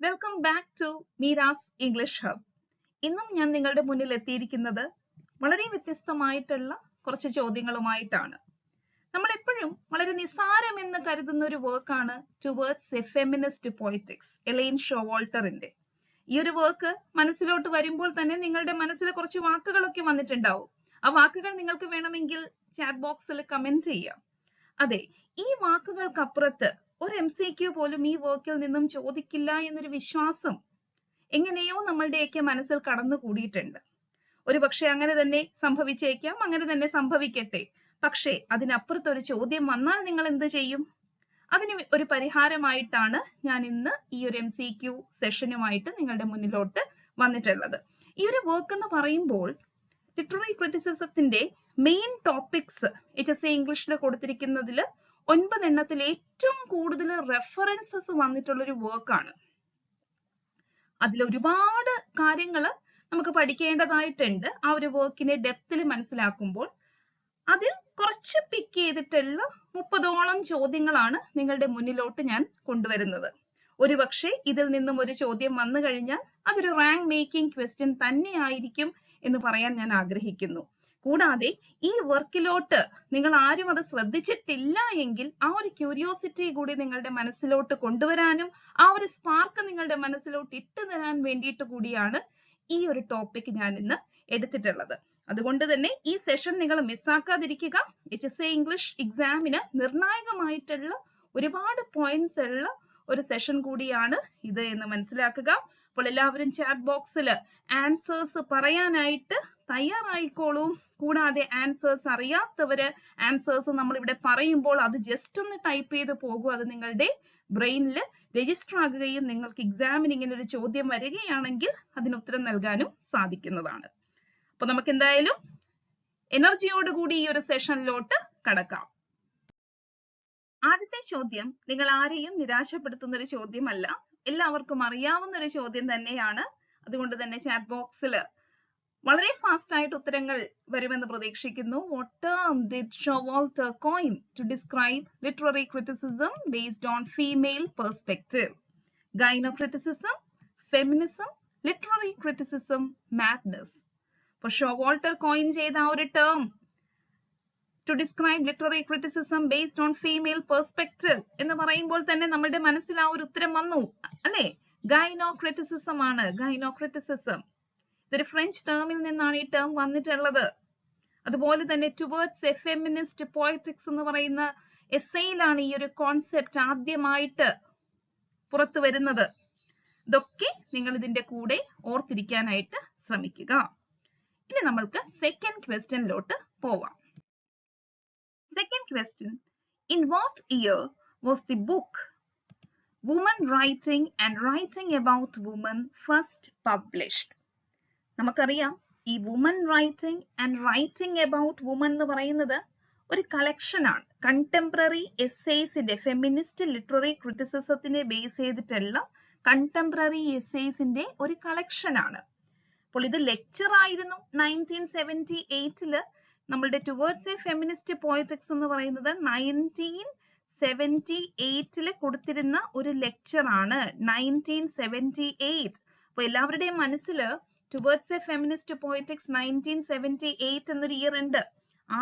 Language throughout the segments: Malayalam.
Welcome back to Meera's English hub. ഇന്നും ഞാൻ നിങ്ങളുടെ മുന്നിൽ എത്തിയിരിക്കുന്നത് വളരെ വ്യത്യസ്തമായിട്ടുള്ള കുറച്ച് ചോദ്യങ്ങളുമായിട്ടാണ്. നമ്മൾ എപ്പോഴും വളരെ നിസ്സാരമെന്ന് കരുതുന്ന ഒരു വർക്കാണ് towards a feminist politics, Elaine ഷോവാൾട്ടറിന്റെ. ഈ ഒരു വർക്ക് മനസ്സിലോട്ട് വരുമ്പോൾ തന്നെ നിങ്ങളുടെ മനസ്സിൽ കുറച്ച് വാക്കുകളൊക്കെ വന്നിട്ടുണ്ടാവും. ആ വാക്കുകൾ നിങ്ങൾക്ക് വേണമെങ്കിൽ ചാറ്റ് ബോക്സിൽ കമന്റ് ചെയ്യാം. അതെ, ഈ വാക്കുകൾക്കപ്പുറത്ത് ഒരു MCQ പോലും ഈ വർക്കിൽ നിന്നും ചോദിക്കില്ല എന്നൊരു വിശ്വാസം എങ്ങനെയോ നമ്മളുടെയൊക്കെ മനസ്സിൽ കടന്നുകൂടിയിട്ടുണ്ട്. ഒരു പക്ഷെ അങ്ങനെ തന്നെ സംഭവിച്ചേക്കാം, അങ്ങനെ തന്നെ സംഭവിക്കട്ടെ. പക്ഷേ അതിനപ്പുറത്തൊരു ചോദ്യം വന്നാൽ നിങ്ങൾ എന്ത് ചെയ്യും? അതിന് ഒരു പരിഹാരമായിട്ടാണ് ഞാൻ ഇന്ന് ഈ ഒരു MCQ സെഷനുമായിട്ട് നിങ്ങളുടെ മുന്നിലോട്ട് വന്നിട്ടുള്ളത്. ഈ ഒരു വർക്ക് എന്ന് പറയുമ്പോൾ ലിറ്റററി ക്രിറ്റിസിസത്തിന്റെ മെയിൻ ടോപ്പിക്സ് HSC ഇംഗ്ലീഷിൽ കൊടുത്തിരിക്കുന്നതിൽ 9 എണ്ണത്തിൽ ഏറ്റവും കൂടുതൽ റെഫറൻസസ് വന്നിട്ടുള്ള ഒരു വർക്കാണ്. അതിൽ ഒരുപാട് കാര്യങ്ങൾ നമുക്ക് പഠിക്കേണ്ടതായിട്ടുണ്ട്. ആ ഒരു വർക്കിനെ ഡെപ്തിൽ മനസ്സിലാക്കുമ്പോൾ അതിൽ കുറച്ച് പിക്ക് ചെയ്തിട്ടുള്ള 30ഓളം ചോദ്യങ്ങളാണ് നിങ്ങളുടെ മുന്നിലോട്ട് ഞാൻ കൊണ്ടുവരുന്നത്. ഒരുപക്ഷെ ഇതിൽ നിന്നും ഒരു ചോദ്യം വന്നു കഴിഞ്ഞാൽ അതൊരു റാങ്ക് മേക്കിംഗ് ക്വസ്റ്റ്യൻ തന്നെയായിരിക്കും എന്ന് പറയാൻ ഞാൻ ആഗ്രഹിക്കുന്നു. കൂടാതെ ഈ വർക്കിലോട്ട് നിങ്ങൾ ആരും അത് ശ്രദ്ധിച്ചിട്ടില്ല എങ്കിൽ ആ ഒരു ക്യൂരിയോസിറ്റി കൂടി നിങ്ങളുടെ മനസ്സിലോട്ട് കൊണ്ടുവരാനും ആ ഒരു സ്പാർക്ക് നിങ്ങളുടെ മനസ്സിലോട്ട് ഇട്ടു തരാൻ വേണ്ടിയിട്ട് കൂടിയാണ് ഈ ഒരു ടോപ്പിക് ഞാൻ ഇന്ന് എടുത്തിട്ടുള്ളത്. അതുകൊണ്ട് തന്നെ ഈ സെഷൻ നിങ്ങൾ മിസ്സാക്കാതിരിക്കുക. HSC ഇംഗ്ലീഷ് എക്സാമിന് നിർണായകമായിട്ടുള്ള ഒരുപാട് പോയിന്റ്സ് ഉള്ള ഒരു സെഷൻ കൂടിയാണ് ഇത് എന്ന് മനസ്സിലാക്കുക. അപ്പോൾ എല്ലാവരും ചാറ്റ് ബോക്സിൽ ആൻസേഴ്സ് പറയാനായിട്ട് തയ്യാറായിക്കോളൂ. കൂടാതെ ആൻസേഴ്സ് അറിയാത്തവര് ആൻസേഴ്സ് നമ്മൾ ഇവിടെ പറയുമ്പോൾ അത് ജസ്റ്റ് ഒന്ന് ടൈപ്പ് ചെയ്ത് പോകൂ. അത് നിങ്ങളുടെ ബ്രെയിനിൽ രജിസ്റ്റർ ആകുകയും നിങ്ങൾക്ക് എക്സാമിന് ഇങ്ങനെ ഒരു ചോദ്യം വരികയാണെങ്കിൽ അതിന് ഉത്തരം നൽകാനും സാധിക്കുന്നതാണ്. അപ്പൊ നമുക്ക് എന്തായാലും എനർജിയോടുകൂടി ഈ ഒരു സെഷനിലോട്ട് കടക്കാം. ആദ്യത്തെ ചോദ്യം നിങ്ങൾ ആരെയും നിരാശപ്പെടുത്തുന്ന ഒരു ചോദ്യമല്ല, എല്ലാവർക്കും അറിയാവുന്ന ഒരു ചോദ്യം തന്നെയാണ്. അതുകൊണ്ട് തന്നെ ചാറ്റ് ബോക്സിൽ വളരെ ഫാസ്റ്റ് ആയിട്ട് ഉത്തരങ്ങൾ വരുമെന്ന് പ്രതീക്ഷിക്കുന്നു. What term did Showalter coin to describe literary criticism based on female perspective? Gynocriticism, feminism, literary criticism, madness. അപ്പോൾ ഷോവാൾട്ടർ കോയിൻ ചെയ്ത ആ ഒരു term to describe literary criticism based on female perspective എന്ന് പറയുമ്പോൾ തന്നെ നമ്മുടെ മനസ്സിൽ ആ ഒരു ഉത്തരം വന്നു അല്ലേ? ഗൈനോക്രിറ്റിസിസം ആണ്. ഗൈനോക്രിറ്റിസിസം ഇതൊരു ഫ്രഞ്ച് ടേമിൽ നിന്നാണ് ഈ ടേം വന്നിട്ടുള്ളത്. അതുപോലെ തന്നെ ടുവേർഡ്സ് എ ഫെമിനിസ്റ്റ് പൊളിറ്റിക്സ് എന്ന് പറയുന്ന എസ്സേയിലാണ് ഈ ഒരു കോൺസെപ്റ്റ് ആദ്യമായിട്ട് പുറത്തു വരുന്നത്. ഇതൊക്കെ നിങ്ങൾ ഇതിന്റെ കൂടെ ഓർത്തിരിക്കാനായിട്ട് ശ്രമിക്കുക. ഇനി നമ്മൾക്ക് സെക്കൻഡ് ക്വസ്റ്റ്യനിലോട്ട് പോവാം. Second question, in what year was the book Woman Writing and Writing About Women first published? നമുക്കറിയാം ഈ woman writing and writing about woman എന്ന് പറയുന്നത് ഒരു കളക്ഷൻ ആണ്. കണ്ടംപററി എസ്സേസിന്റെ ഫെമിനിസ്റ്റ് ലിറ്റററി ക്രിറ്റിസിസത്തിനെ ബേസ് ചെയ്തിട്ടുള്ള കണ്ടംപററി എസ്സേസിന്റെ ഒരു കളക്ഷൻ ആണ്. അപ്പോൾ ഇത് ലെക്ചർ ആയിരുന്നു 1978 നമ്മളുടെ ടുവേർഡ്സ് എ ഫെമിനിസ്റ്റ് പോളിറ്റിക്സ് എന്ന് പറയുന്നത് 1978 കൊടുത്തിരുന്ന ഒരു ലെക്ചർ ആണ്. 1978. അപ്പൊ എല്ലാവരുടെയും മനസ്സിൽ ടുവേർഡ്സ് എ ഫെമിനിസ്റ്റ് പോളിറ്റിക്സ് 1978 എന്നൊരു ഇയർ ഉണ്ട്.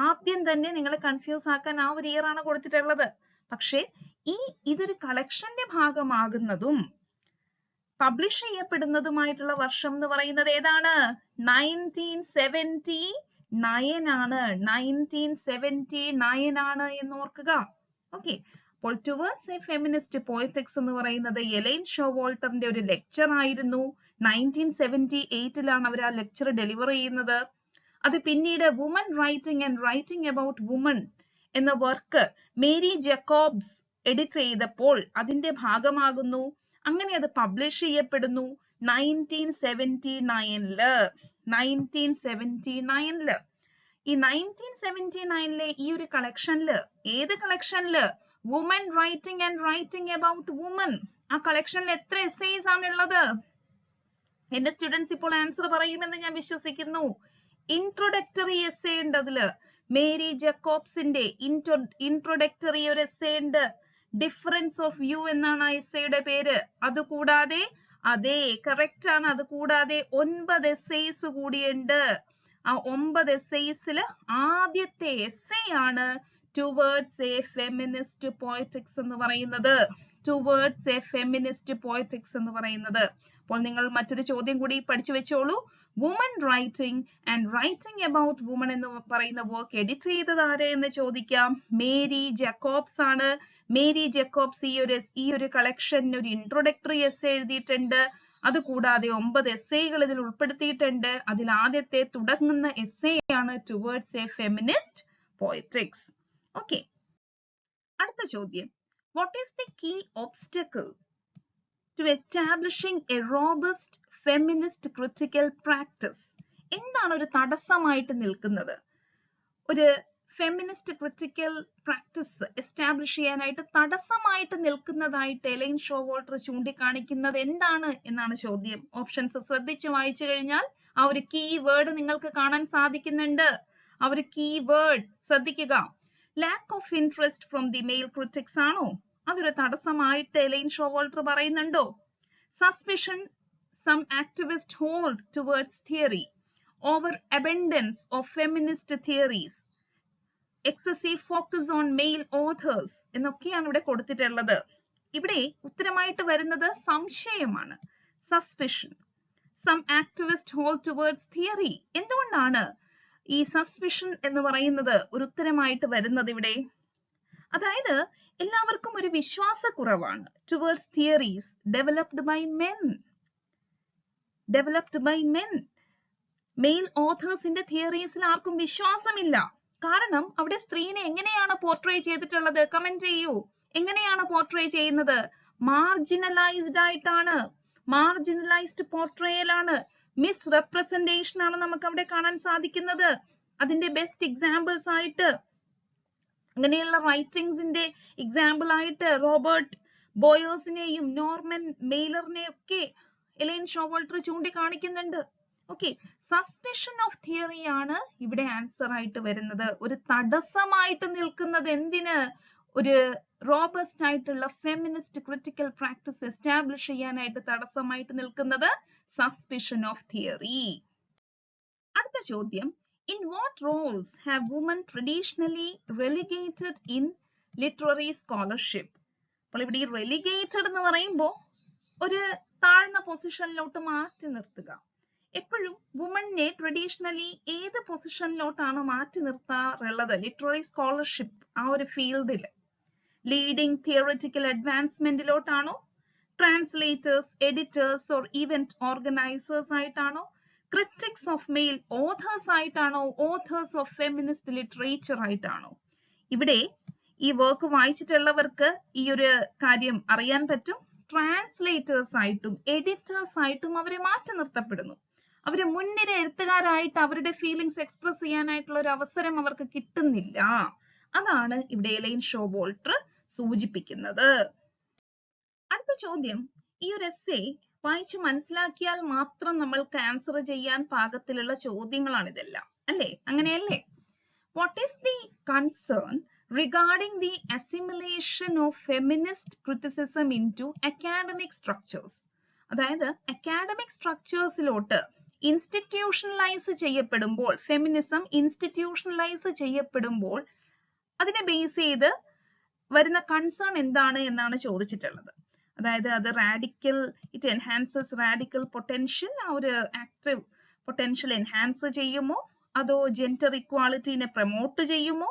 ആദ്യം തന്നെ നിങ്ങളെ കൺഫ്യൂസ് ആക്കാൻ ആ ഒരു ഇയർ ആണ് കൊടുത്തിട്ടുള്ളത്. പക്ഷേ ഇതൊരു കളക്ഷന്റെ ഭാഗമാകുന്നതും പബ്ലിഷ് ചെയ്യപ്പെടുന്നതുമായിട്ടുള്ള വർഷം എന്ന് പറയുന്നത് ഏതാണ്? 1979 ആണ്. 1979 ആണ് എന്ന് ഓർക്കുക. ഓക്കെ, അപ്പോൾ ടുവേർഡ്സ് എ ഫെമിനിസ്റ്റ് പോളിറ്റിക്സ് എന്ന് പറയുന്നത് എലൈൻ ഷോവാൾട്ടറിന്റെ ഒരു ലെക്ചർ ആയിരുന്നു. 1978 അവർ ആ ലെക്ചർ ഡെലിവർ ചെയ്യുന്നത്. അത് പിന്നീട് woman writing and writing about woman എന്ന വർക്ക് മേരി ജക്കോബ്സ് എഡിറ്റ് ചെയ്തപ്പോൾ അതിന്റെ ഭാഗമാകുന്നു. അങ്ങനെ അത് പബ്ലിഷ് ചെയ്യപ്പെടുന്നു 1979. ഈ 1979 ഈ ഒരു കളക്ഷനില്, ഏത് കളക്ഷനില്? Women writing and writing about women. ആ കളക്ഷനിൽ എത്ര എസ്സേസ് ആണുള്ളത്? എന്റെ സ്റ്റുഡൻസ് ഇപ്പോൾ ആൻസർ പറയുമെന്ന് ഞാൻ വിശ്വസിക്കുന്നു. ഇൻട്രൊഡക്ടറി എസ്സേ ഉണ്ട് അതില്. മേരി ജക്കോബ്സിന്റെ ഇൻട്രൊഡക്ടറി ഒരു എസ്സേ ഉണ്ട്. ഡിഫറൻസ് ഓഫ് വ്യൂ എന്നാണ് ആ എസ്സേയുടെ പേര്. അതുകൂടാതെ അതെ, കറക്റ്റ് ആണ്. അത് കൂടാതെ 9 essays കൂടിയുണ്ട്. ആ 9 essaysൽ ആദ്യത്തെ essay ആണ് ടുവേർഡ്സ് എ ഫെമിനിസ്റ്റ് പോയറ്റിക്സ് എന്ന് പറയുന്നത്. ടുവേർഡ്സ് എ ഫെമിനിസ്റ്റ് പോയറ്റിക്സ് എന്ന് പറയുന്നത്. അപ്പോൾ നിങ്ങൾ മറ്റൊരു ചോദ്യം കൂടി പഠിച്ചു വെച്ചോളൂ. Woman writing and writing about woman എന്ന് പറയുന്ന വർക്ക് എഡിറ്റ് ചെയ്തത് ആര് എന്ന് ചോദിക്കാം. മേരി ജക്കോബ്സ് ആണ്. മേരി ജക്കോബ്സ് ഈ ഒരു കളക്ഷന് ഒരു ഇൻട്രൊഡക്ടറി എസ്സേ എഴുതിയിട്ടുണ്ട്. അതുകൂടാതെ 9 എസ്സേകൾ ഇതിൽ ഉൾപ്പെടുത്തിയിട്ടുണ്ട്. അതിൽ ആദ്യത്തെ തുടങ്ങുന്ന എസ്സേ ആണ് towards a feminist poetics. Okay, അടുത്ത ചോദ്യം. What is the key obstacle to establishing a robust feminist critical practice? എന്താണ് ഒരു തടസ്സമായിട്ട് നിൽക്കുന്നത്? ഒരു ഫെമിനിസ്റ്റ് ക്രിട്ടിക്കൽ പ്രാക്ടീസ് എസ്റ്റാബ്ലിഷ് ചെയ്യാനായിട്ട് തടസ്സമായിട്ട് നിൽക്കുന്നതായിട്ട് എലൈൻ ഷോവാൾട്ടർ ചൂണ്ടിക്കാണിക്കുന്നത് എന്താണ് എന്നാണ് ചോദ്യം. ഓപ്ഷൻസ് ശ്രദ്ധിച്ച് വായിച്ചു കഴിഞ്ഞാൽ ആ ഒരു കീ വേർഡ് നിങ്ങൾക്ക് കാണാൻ സാധിക്കുന്നുണ്ട്. ആ ഒരു കീ വേർഡ് ശ്രദ്ധിക്കുക. Lack of interest from the male critics ആണോ? അതൊരു തടസ്സമായിട്ട് എലൈൻ ഷോവാൾട്ടർ പറയുന്നുണ്ടോ? Suspicion some activists hold towards theory, over abundance of feminist theories, excessive focus on male authors എന്നൊക്കെയാണ് ഇവിടെ കൊടുത്തിട്ടുള്ളത്. ഇവിടെ ഉത്തരമായിട്ട് വരുന്നത് സംശയമാണ്. Suspicion. some activists hold towards theory. എന്തുകൊണ്ടാണ് ഈ സസ്പിഷൻ എന്ന് പറയുന്നത് ഒരു ഉത്തരമായിട്ട് വരുന്നത് ഇവിടെ? അതായത് എല്ലാവർക്കും ഒരു വിശ്വാസക്കുറവാണ് towards theories developed by men. Male ഓഥേഴ്സിന്റെ തിയറീസിൽ ആർക്കും വിശ്വാസമില്ല. കാരണം അവിടെ സ്ത്രീനെ എങ്ങനെയാണ് പോർട്രേ ചെയ്തിട്ടുള്ളത്? കമന്റ് ചെയ്യൂ. എങ്ങനെയാണ് പോർട്രേ ചെയ്യുന്നത്? മാർജിനലൈസ്ഡ് ആയിട്ടാണ്. മാർജിനലൈസ്ഡ് പോർട്രേയൽ ആണ്. മിസ് റെപ്രസെന്റേഷൻ ആണ് നമുക്ക് അവിടെ കാണാൻ സാധിക്കുന്നത്. അതിന്റെ ബെസ്റ്റ് എക്സാമ്പിൾസ് ആയിട്ട്, അങ്ങനെയുള്ള റൈറ്റിംഗ്സിന്റെ എക്സാമ്പിൾ ആയിട്ട് റോബർട്ട് ബോയേഴ്സിനെയും നോർമൻ മെയിലറിനെയും ഒക്കെ എലൈൻ ഷോവാൾട്ടർ ചൂണ്ടിക്കാണിക്കുന്നുണ്ട്. ഓക്കെ, സസ്പെഷൻ ഓഫ് തിയറി ആണ് ഇവിടെ ആൻസർ ആയിട്ട് വരുന്നത്. ഒരു തടസ്സമായിട്ട് നിൽക്കുന്നത് എന്തിന്? ഒരു റോബസ്റ്റ് ആയിട്ടുള്ള ഫെമിനിസ്റ്റ് ക്രിട്ടിക്കൽ പ്രാക്ടീസ് എസ്റ്റാബ്ലിഷ് ചെയ്യാനായിട്ട് തടസ്സമായിട്ട് നിൽക്കുന്നത് സസ്പെഷൻ ഓഫ് തിയറി. അടുത്ത ചോദ്യം. In what roles have women traditionally relegated in literary scholarship? അപ്പോൾ ഇവിടെ ഈ relegated എന്ന് പറയുമ്പോൾ ഒരു താഴ്ന്ന പൊസിഷനിലോട്ട് മാറ്റി നിർത്തുക. എപ്പോഴും വുമണിനെ ട്രഡീഷണലി ഏത് പൊസിഷനിലോട്ടാണ് മാറ്റി നിർത്താറുള്ളത്? ലിറ്റററി സ്കോളർഷിപ്പ് ആ ഒരു ഫീൽഡിൽ ലീഡിംഗ് തിയററ്റിക്കൽ അഡ്വാൻസ്മെന്റിലോട്ടാണോ? Translators, editors or event organizers ആയിട്ടാണോ? ക്രിറ്റിക്സ് ഓഫ് മെയിൽ ഓഥേഴ്സ് ആയിട്ടാണോ? ഓഥേഴ്സ് ഓഫ് ഫെമിനിസ്റ്റ് ലിറ്ററേച്ചർ ആയിട്ടാണോ? ഇവിടെ ഈ വർക്ക് വായിച്ചിട്ടുള്ളവർക്ക് ഈ ഒരു കാര്യം അറിയാൻ പറ്റും. ട്രാൻസ്ലേറ്റേഴ്സ് ആയിട്ടും എഡിറ്റേഴ്സ് ആയിട്ടും അവരെ മാറ്റി നിർത്തപ്പെടുന്നു. അവര് മുൻനിര എഴുത്തുകാരായിട്ട് അവരുടെ ഫീലിംഗ്സ് എക്സ്പ്രസ് ചെയ്യാനായിട്ടുള്ള ഒരു അവസരം അവർക്ക് കിട്ടുന്നില്ല. അതാണ് ഇവിടെ എലൈൻ ഷോവാൾട്ടർ സൂചിപ്പിക്കുന്നത്. അടുത്ത ചോദ്യം. ഈ ഒരു എസ്സേ വായിച്ച് മനസ്സിലാക്കിയാൽ മാത്രം നമ്മൾക്ക് ആൻസർ ചെയ്യാൻ പാകത്തിലുള്ള ചോദ്യങ്ങളാണ് ഇതെല്ലാം, അല്ലേ? അങ്ങനെയല്ലേ? What is the concern regarding the assimilation of feminist criticism into academic structures? അതായത് അക്കാഡമിക് സ്ട്രക്ചേഴ്സിലോട്ട് ഇൻസ്റ്റിറ്റ്യൂഷണലൈസ് ചെയ്യപ്പെടുമ്പോൾ, ഫെമിനിസം ഇൻസ്റ്റിറ്റ്യൂഷണലൈസ് ചെയ്യപ്പെടുമ്പോൾ അതിനെ ബേസ് ചെയ്ത് വരുന്ന കൺസേൺ എന്താണ് എന്നാണ് ചോദിച്ചിട്ടുള്ളത്. അതായത് അത് ഇറ്റ് എൻഹാൻസസ് റാഡിക്കൽ പൊട്ടൻഷ്യൽ, ആ ഒരു ആക്റ്റീവ് പൊട്ടൻഷ്യൽ എൻഹാൻസ് ചെയ്യുമോ? അതോ ജെൻഡർ ഇക്വാളിറ്റിനെ പ്രൊമോട്ട് ചെയ്യുമോ?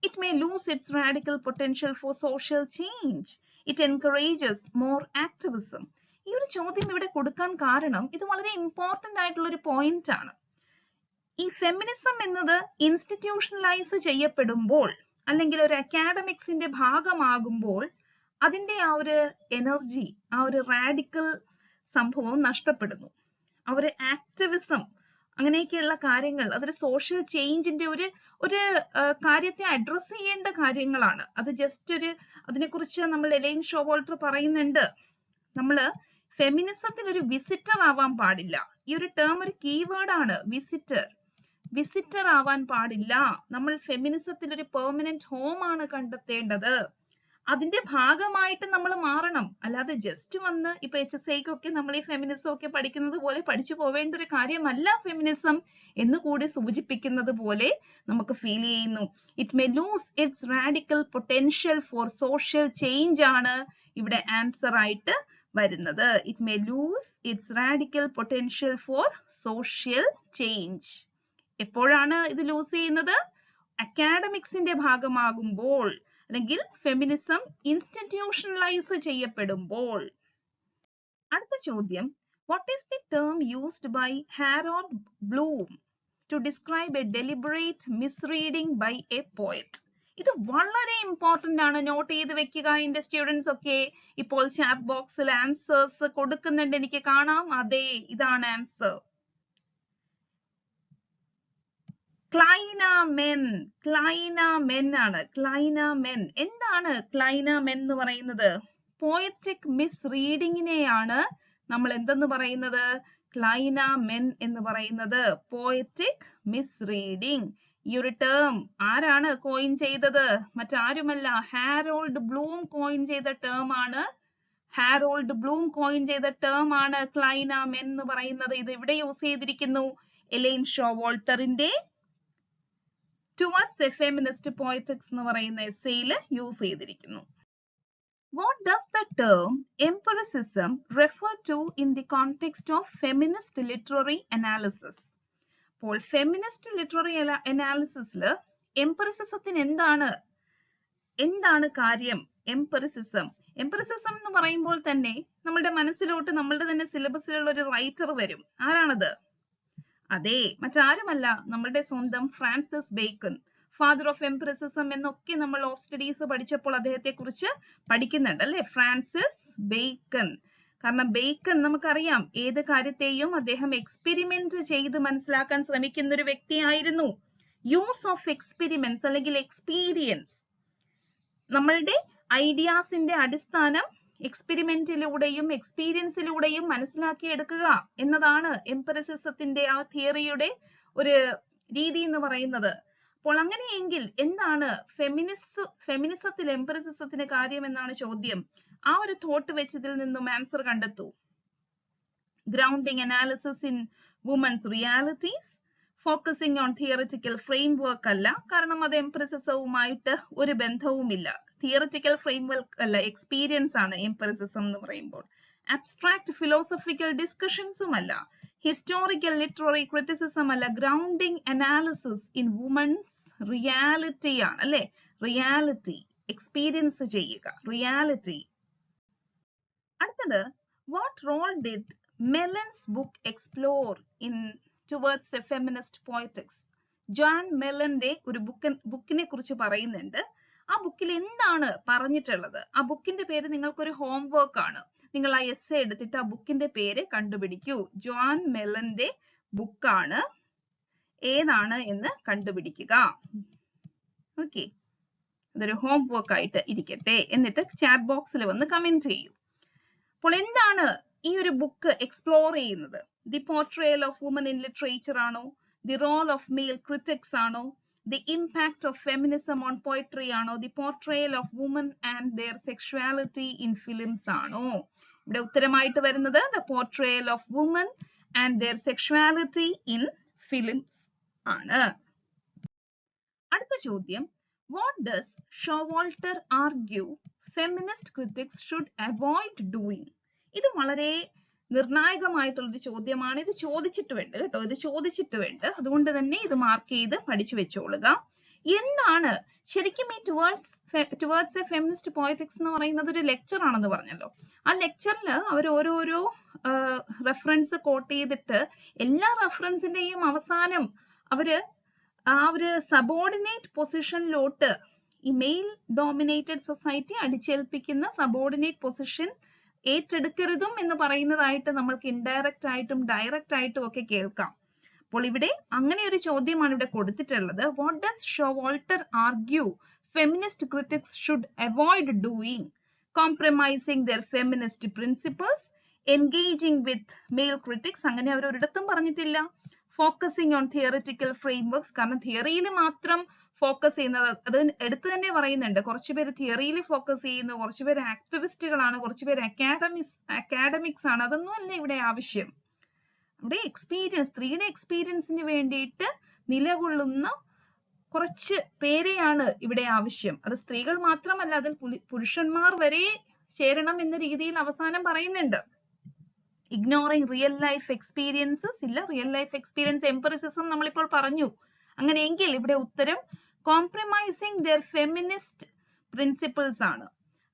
It may lose its radical potential for social change. It encourages more activism. ഈ ഒരു ചോദ്യം ഇവിടെ കൊടുക്കാൻ കാരണം ഇത് വളരെ ഇമ്പോർട്ടന്റ് ആയിട്ടുള്ള ഒരു പോയിന്റ് ആണ്. ഈ ഫെമിനിസം എന്നത് ഇൻസ്റ്റിറ്റ്യൂഷണലൈസ് ചെയ്യപ്പെടുമ്പോൾ അല്ലെങ്കിൽ ഒരു അക്കാഡമിക്സിന്റെ ഭാഗമാകുമ്പോൾ അതിന്റെ ആ ഒരു എനർജി, ആ ഒരു റാഡിക്കൽ സംഭവം നഷ്ടപ്പെടുന്നു. ആ ഒരു ആക്ടിവിസം, അങ്ങനെയൊക്കെയുള്ള കാര്യങ്ങൾ, അതൊരു സോഷ്യൽ ചേഞ്ചിന്റെ ഒരു കാര്യത്തെ അഡ്രസ് ചെയ്യേണ്ട കാര്യങ്ങളാണ്. അത് ജസ്റ്റ് അതിനെക്കുറിച്ച് നമ്മൾ എലൈൻ ഷോവാൾട്ടർ പറയുന്നുണ്ട്. നമ്മള് ഫെമിനിസത്തിൽ ഒരു വിസിറ്റർ ആവാൻ പാടില്ല. ഈ ഒരു ടേം ഒരു കീവേഡ് ആണ്, വിസിറ്റർ ആവാൻ പാടില്ല. നമ്മൾ ഫെമിനിസത്തിൽ ഒരു പെർമനന്റ് ഹോം ആണ് കണ്ടെത്തേണ്ടത്. അതിന്റെ ഭാഗമായിട്ട് നമ്മൾ മാറണം. അല്ലാതെ ജസ്റ്റ് വന്ന് ഇപ്പൊ HSIക്കൊക്കെ നമ്മൾ ഈ ഫെമിനിസം ഒക്കെ പഠിക്കുന്നത് പോലെ പഠിച്ചു പോവേണ്ട ഒരു കാര്യമല്ല ഫെമിനിസം എന്ന് കൂടി സൂചിപ്പിക്കുന്നത് പോലെ നമുക്ക് ഫീൽ ചെയ്യുന്നു. It may lose its radical potential for social change ആണ് ഇവിടെ ആൻസർ ആയിട്ട് വരുന്നത്. It may lose its radical potential for social change. എപ്പോഴാണ് ഇത് ലൂസ് ചെയ്യുന്നത്? അക്കാഡമിക്സിന്റെ ഭാഗമാകുമ്പോൾ അല്ലെങ്കിൽ ഫെമിനിസം ഇൻസ്റ്റിറ്റ്യൂഷണലൈസ് ചെയ്യപ്പെടുമ്പോൾ. അടുത്ത ചോദ്യം, what is the term used by Harold Bloom to describe a deliberate misreading by a poet? ഇത് വളരെ ഇമ്പോർട്ടന്റ് ആണ്, നോട്ട് ചെയ്ത് വെക്കുക എന്റെ സ്റ്റുഡൻസ് ഒക്കെ. ഇപ്പോൾ ചാറ്റ് ബോക്സിൽ ആൻസേഴ്സ് കൊടുക്കുന്നുണ്ട്, എനിക്ക് കാണാം. അതെ, ഇതാണ് ആൻസർ. ക്ലൈനാമെൻ. ക്ലൈനാമെൻ ആണ്. ക്ലൈനാമെൻ. എന്താണ് ക്ലൈനാമെൻ എന്ന് പറയുന്നത്? പോയറ്റിക് മിസ് റീഡിങ്ങിനെയാണ് നമ്മൾ എന്തെന്ന് പറയുന്നത്? ക്ലൈനാമെൻ എന്ന് പറയുന്നത്. Poetic misreading. ഈ ഒരു ടേം ആരാണ് കോയിൻ ചെയ്തത്? മറ്റാരുമല്ല, ഹാരോൾഡ് ബ്ലൂം കോയിൻ ചെയ്ത ടേം ആണ്. ഹാരോൾഡ് ബ്ലൂം കോയിൻ ചെയ്ത ടേം ആണ് ക്ലൈനാമെൻ എന്ന് പറയുന്നത്. ഇത് ഇവിടെ യൂസ് ചെയ്തിരിക്കുന്നു. എലൈൻ ഷോവാൾട്ടറിന്റെ Towards a Feminist Poetics എന്ന് പറയുന്ന എസ്സേയിൽ യൂസ് ചെയ്തിരിക്കുന്നു. What does the term empiricism refer to in the context of feminist literary analysis? അപ്പോൾ ഫെമിനിസ്റ്റ് ലിറ്റററി അനാലിസിസിൽ എംപറിസിസത്തിന് എന്താണ് കാര്യം? എംപറിസിസം എന്ന് പറയുമ്പോൾ തന്നെ നമ്മുടെ മനസ്സിലോട്ട് നമ്മളുടെ തന്നെ സിലബസിലുള്ള ഒരു റൈറ്റർ വരും. ആരാണത്? അതെ, മറ്റാരുമല്ല, നമ്മളുടെ സ്വന്തം ഫ്രാൻസിസ് ബേക്കൺ. ഫാദർ ഓഫ് എംപറിസിസം എന്നൊക്കെ നമ്മൾ ഓഫ് സ്റ്റഡീസ് പഠിച്ചപ്പോൾ അദ്ദേഹത്തെ കുറിച്ച് പഠിക്കുന്നുണ്ട് അല്ലെ? Francis bacon. കാരണം ബേക്കൺ നമുക്കറിയാം ഏത് കാര്യത്തെയും അദ്ദേഹം എക്സ്പെരിമെന്റ് ചെയ്ത് മനസ്സിലാക്കാൻ ശ്രമിക്കുന്ന ഒരു വ്യക്തിയായിരുന്നു. യൂസ് ഓഫ് എക്സ്പെരിമെന്റ്സ് അല്ലെങ്കിൽ എക്സ്പീരിയൻസ്, നമ്മളുടെ ഐഡിയാസിന്റെ അടിസ്ഥാനം എക്സ്പെരിമെന്റിലൂടെയും എക്സ്പീരിയൻസിലൂടെയും മനസ്സിലാക്കിയെടുക്കുക എന്നതാണ് എംപറിസിസത്തിന്റെ ആ തിയറിയുടെ ഒരു രീതി എന്ന് പറയുന്നത്. അപ്പോൾ അങ്ങനെയെങ്കിൽ എന്താണ് ഫെമിനിസത്തിൽ എംപറിസിസത്തിന് കാര്യം എന്നാണ് ചോദ്യം. ആ ഒരു തോട്ട് വെച്ച് ഇതിൽ നിന്നും ആൻസർ കണ്ടെത്തൂ. Grounding analysis in women's realities, focusing on theoretical framework അല്ല, കാരണം അത് എംപറിസിസവുമായിട്ട് ഒരു ബന്ധവുമില്ല. തിയറിറ്റിക്കൽ ഫ്രെയിംവർക്ക് അല്ല, എക്സ്പീരിയൻസ് ആണ് എംപറിസിസം എന്ന് പറയുമ്പോൾ. അബ്സ്ട്രാക്ട് ഫിലോസഫിക്കൽ ഡിസ്കഷൻസും അല്ല, ഹിസ്റ്റോറിക്കൽ ലിറ്റററി ക്രിറ്റിസിസം അല്ല, grounding analysis in women's reality ആണ് അല്ലെ? റിയാലിറ്റി, എക്സ്പീരിയൻസ് ചെയ്യുക, റിയാലിറ്റി. അടുത്തത്, what role did Mellen's book explore in towards a feminist poetics? Joan മെലന്റെ ഒരു ബുക്കിനെ കുറിച്ച് പറയുന്നുണ്ട്. ആ ബുക്കിൽ എന്താണ് പറഞ്ഞിട്ടുള്ളത്? ആ ബുക്കിന്റെ പേര് നിങ്ങൾക്കൊരു ഹോംവർക്ക് ആണ്. നിങ്ങൾ ആ എസ്സേ എടുത്തിട്ട് ആ ബുക്കിന്റെ പേര് കണ്ടുപിടിക്കൂ. ജോൺ മെലന്റെ ബുക്കാണ്, ഏതാണ് എന്ന് കണ്ടുപിടിക്കുക. ഓക്കെ, അതൊരു ഹോംവർക്ക് ആയിട്ട് ഇരിക്കട്ടെ. എന്നിട്ട് ചാറ്റ് ബോക്സിൽ വന്ന് കമന്റ് ചെയ്യൂ. അപ്പോൾ എന്താണ് ഈ ഒരു ബുക്ക് എക്സ്പ്ലോർ ചെയ്യുന്നത്? The portrayal of women in literature ആണോ? The role of male critics ആണോ? The impact of feminism on poetry ആണോ? The portrayal of women and their sexuality in films ആണോ? ഇവിടെ ഉത്തരമായിട്ട് വരുന്നത് the portrayal of women and their sexuality in films ആണ്. അടുത്ത ചോദ്യം, what does Showalter argue feminist critics should avoid doing? ഇത് വളരെ നിർണായകമായിട്ടുള്ളൊരു ചോദ്യമാണ്. ഇത് ചോദിച്ചിട്ടുണ്ട് കേട്ടോ, ഇത് ചോദിച്ചിട്ടുണ്ട്. അതുകൊണ്ട് തന്നെ ഇത് മാർക്ക് ചെയ്ത് പഠിച്ചു വെച്ചോളുക. എന്താണ് ശരിക്കും ഈ ടുവേർഡ്സ് എ ഫെമിനിസ്റ്റ് പോയറ്റിക്സ് എന്ന് പറയുന്നത്? ഒരു ലെക്ചർ ആണെന്ന് പറഞ്ഞല്ലോ. ആ ലെക്ചറിൽ അവർ ഓരോരോ റെഫറൻസ് കോട്ട് ചെയ്തിട്ട് എല്ലാ റെഫറൻസിന്റെയും അവസാനം അവര് ആ ഒരു സബോർഡിനേറ്റ് പൊസിഷനിലോട്ട് ഈ മെയിൽ ഡോമിനേറ്റഡ് സൊസൈറ്റി അടിച്ചേൽപ്പിക്കുന്ന സബോർഡിനേറ്റ് പൊസിഷൻ ഏറ്റെടുക്കരുതും എന്ന് പറയുന്നതായിട്ട് നമ്മൾക്ക് ഇൻഡയറക്റ്റ് ആയിട്ടും ഡയറക്റ്റ് ആയിട്ടും ഒക്കെ കേൾക്കാം. അപ്പോൾ ഇവിടെ അങ്ങനെ ഒരു ചോദ്യമാണ് ഇവിടെ കൊടുത്തിട്ടുള്ളത്. What does Showalter argue feminist critics should avoid doing? Compromising their feminist principles, engaging with male critics, അങ്ങനെ അവർ ഒരിടത്തും പറഞ്ഞിട്ടില്ല. Focusing on theoretical frameworks. കാരണം തിയറിയിൽ മാത്രം ഫോക്കസ് ചെയ്യുന്നത്, അത് എടുത്തു തന്നെ പറയുന്നുണ്ട്. കുറച്ചുപേര് തിയറിയിൽ ഫോക്കസ് ചെയ്യുന്നു, കുറച്ചുപേര് ആക്ടിവിസ്റ്റുകളാണ്, കുറച്ചുപേര് അക്കാഡമിക്സ് ആണ്. അതൊന്നും അല്ല ഇവിടെ ആവശ്യം. ഇവിടെ എക്സ്പീരിയൻസ്, സ്ത്രീയുടെ എക്സ്പീരിയൻസിന് വേണ്ടിയിട്ട് നിലകൊള്ളുന്ന കുറച്ച് പേരെയാണ് ഇവിടെ ആവശ്യം. അത് സ്ത്രീകൾ മാത്രമല്ല, അതിൽ പുരുഷന്മാർ വരെ ചേരണം എന്ന രീതിയിൽ അവസാനം പറയുന്നുണ്ട്. ഇഗ്നോറിംഗ് റിയൽ ലൈഫ് എക്സ്പീരിയൻസസ് ഇല്ല. റിയൽ ലൈഫ് എക്സ്പീരിയൻസ് എംപറിസിസം നമ്മളിപ്പോൾ പറഞ്ഞു. അങ്ങനെയെങ്കിൽ ഇവിടെ ഉത്തരം കോംപ്രമൈസിങ് ദെയർ ഫെമിനിസ്റ്റ് പ്രിൻസിപ്പിൾസ് ആണ്.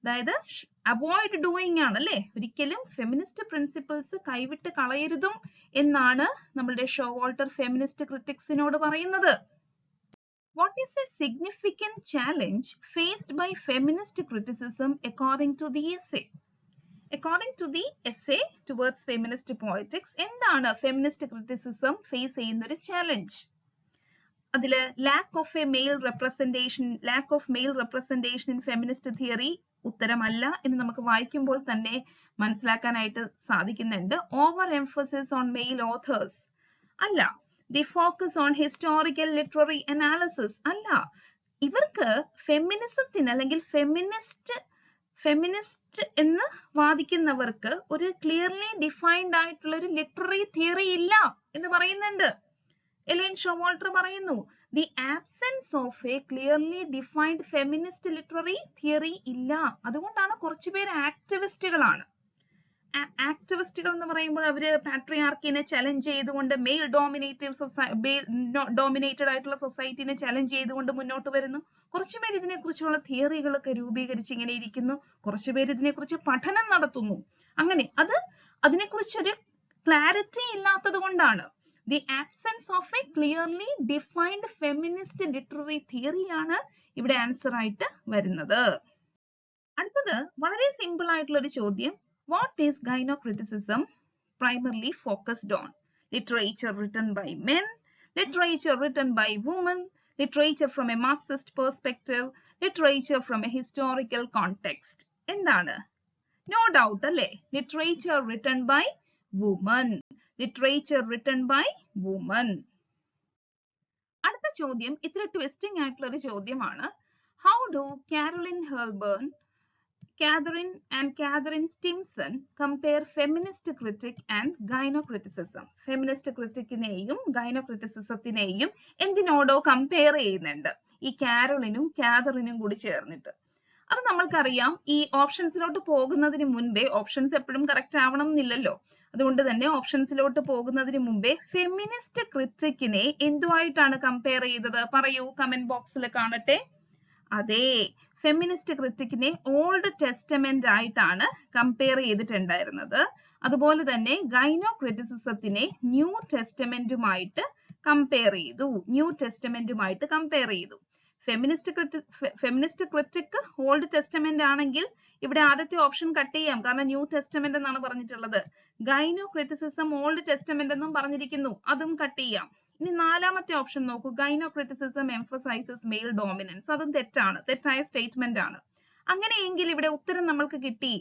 അതായത് അവോയ്ഡ് ഡൂയിങ് ആണ് അല്ലേ. ഒരിക്കലും ഫെമിനിസ്റ്റ് പ്രിൻസിപ്പിൾസ് കൈവിട്ട് കളയരുതും എന്നാണ് നമ്മളുടെ ഷോവാൾട്ടർ ഫെമിനിസ്റ്റ് ക്രിറ്റിക്സിനോട് പറയുന്നത്. What is a significant challenge faced by feminist criticism according to the essay? According to the essay towards feminist politics, എന്താണ് ഫെമിനിസ്റ്റ് ക്രിറ്റിസിസം ഫേസ് ചെയ്യുന്ന ഒരു ചാലഞ്ച്? അതില് lack of male representation in feminist theory ഉത്തരമല്ല എന്ന് നമുക്ക് വായിക്കുമ്പോൾ തന്നെ മനസ്സിലാക്കാനായിട്ട് സാധിക്കുന്നുണ്ട്. Over emphasis on male authors അല്ല. The focus on historical literary analysis അല്ല. ഇവർക്ക് ഫെമിനിസത്തിന് അല്ലെങ്കിൽ ഫെമിനിസ്റ്റ് എന്ന് വാദിക്കുന്നവർക്ക് ഒരു ക്ലിയർലി ഡിഫൈൻഡ് ആയിട്ടുള്ള ഒരു ലിറ്റററി തിയറി ഇല്ല എന്ന് പറയുന്നുണ്ട്. എലൈൻ ഷോവാൾട്ടർ പറയുന്നു, the absence of A clearly defined feminist literary theory ഇല്ല. അതുകൊണ്ടാണ് കുറച്ചുപേർ ആക്ടിവിസ്റ്റുകളാണ്. ആക്ടിവിസ്റ്റുകൾ എന്ന് പറയുമ്പോൾ അവര് പാട്രിയാർക്കിനെ ചലഞ്ച് ചെയ്തുകൊണ്ട്, മെയിൽ ഡോമിനേറ്റഡ് ആയിട്ടുള്ള സൊസൈറ്റിനെ ചലഞ്ച് ചെയ്തുകൊണ്ട് മുന്നോട്ട് വരുന്നു. കുറച്ചുപേർ ഇതിനെക്കുറിച്ചുള്ള തിയറികളൊക്കെ രൂപീകരിച്ച് ഇങ്ങനെ ഇരിക്കുന്നു. കുറച്ചുപേർ ഇതിനെക്കുറിച്ച് പഠനം നടത്തുന്നു. അങ്ങനെ അതിനെക്കുറിച്ചൊരു ക്ലാരിറ്റി ഇല്ലാത്തത് കൊണ്ടാണ്. The absence of A clearly defined feminist literary theory ആണ് ഇവിടെ ആൻസർ ആയിട്ട് വരുന്നത്. അടുത്തത് വളരെ സിമ്പിൾ ആയിട്ടുള്ള ഒരു ചോദ്യം. What is gynocriticism primarily focused on? Literature written by men, literature written by women, literature from a Marxist perspective, literature from a historical context. എന്താണ്? No doubt അല്ലേ, literature written by women. Literature written by women. അടുത്ത ചോദ്യം ഇത്ര ട്വിസ്റ്റിംഗ് ആയിട്ടുള്ള ഒരു ചോദ്യമാണ്. How do Catherine Stimson compare feminist critic and gynocriticism? Feminist ക്രിറ്റിക്കിനെയും ഗൈനോക്രിറ്റിസിസത്തിനെയും എന്തിനോടോ കമ്പയർ ചെയ്യുന്നുണ്ട്, ഈ കാതറിനും കൂടി ചേർന്നിട്ട്. അത് നമ്മൾക്കറിയാം. ഈ ഓപ്ഷൻസിലോട്ട് പോകുന്നതിന് മുൻപേ, ഓപ്ഷൻസ് എപ്പോഴും കറക്റ്റ് ആവണം എന്നില്ലല്ലോ, അതുകൊണ്ട് തന്നെ ഓപ്ഷൻസിലോട്ട് പോകുന്നതിന് മുമ്പേ ഫെമിനിസ്റ്റ് ക്രിറ്റിക്കിനെ എന്തുമായിട്ടാണ് കമ്പയർ ചെയ്തത്? പറയൂ, കമന്റ് ബോക്സിൽ കാണട്ടെ. അതെ, ഫെമിനിസ്റ്റ് ക്രിറ്റിക്കിനെ ഓൾഡ് ടെസ്റ്റമെന്റ് ആയിട്ടാണ് കമ്പയർ ചെയ്തിട്ടുണ്ടായിരുന്നത്. അതുപോലെ തന്നെ ഗൈനോക്രിറ്റിസിസത്തിനെ ന്യൂ ടെസ്റ്റമെന്റുമായിട്ട് കമ്പയർ ചെയ്തു. ഫെമിനിസ്റ്റ് ക്രിറ്റിക് ഓൾഡ് ടെസ്റ്റമെന്റ് ആണെങ്കിൽ ഇവിടെ ആദ്യത്തെ ഓപ്ഷൻ കട്ട് ചെയ്യാം, കാരണം ന്യൂ ടെസ്റ്റമെന്റ് എന്നാണ് പറഞ്ഞിട്ടുള്ളത്. ഗൈനോക്രിറ്റിസിസം ഓൾഡ് ടെസ്റ്റമെന്റ് എന്നും പറഞ്ഞിരിക്കുന്നു, അതും കട്ട് ചെയ്യാം. ഇനി നാലാമത്തെ ഓപ്ഷൻ നോക്കൂ, ഗൈനോക്രിറ്റിസിസം എംഫസൈസസ് മെയിൽ ഡോമിനൻസ്. അതും തെറ്റായ സ്റ്റേറ്റ്മെന്റ് ആണ്. അങ്ങനെയെങ്കിൽ ഇവിടെ ഉത്തരം നമ്മൾക്ക് കിട്ടി,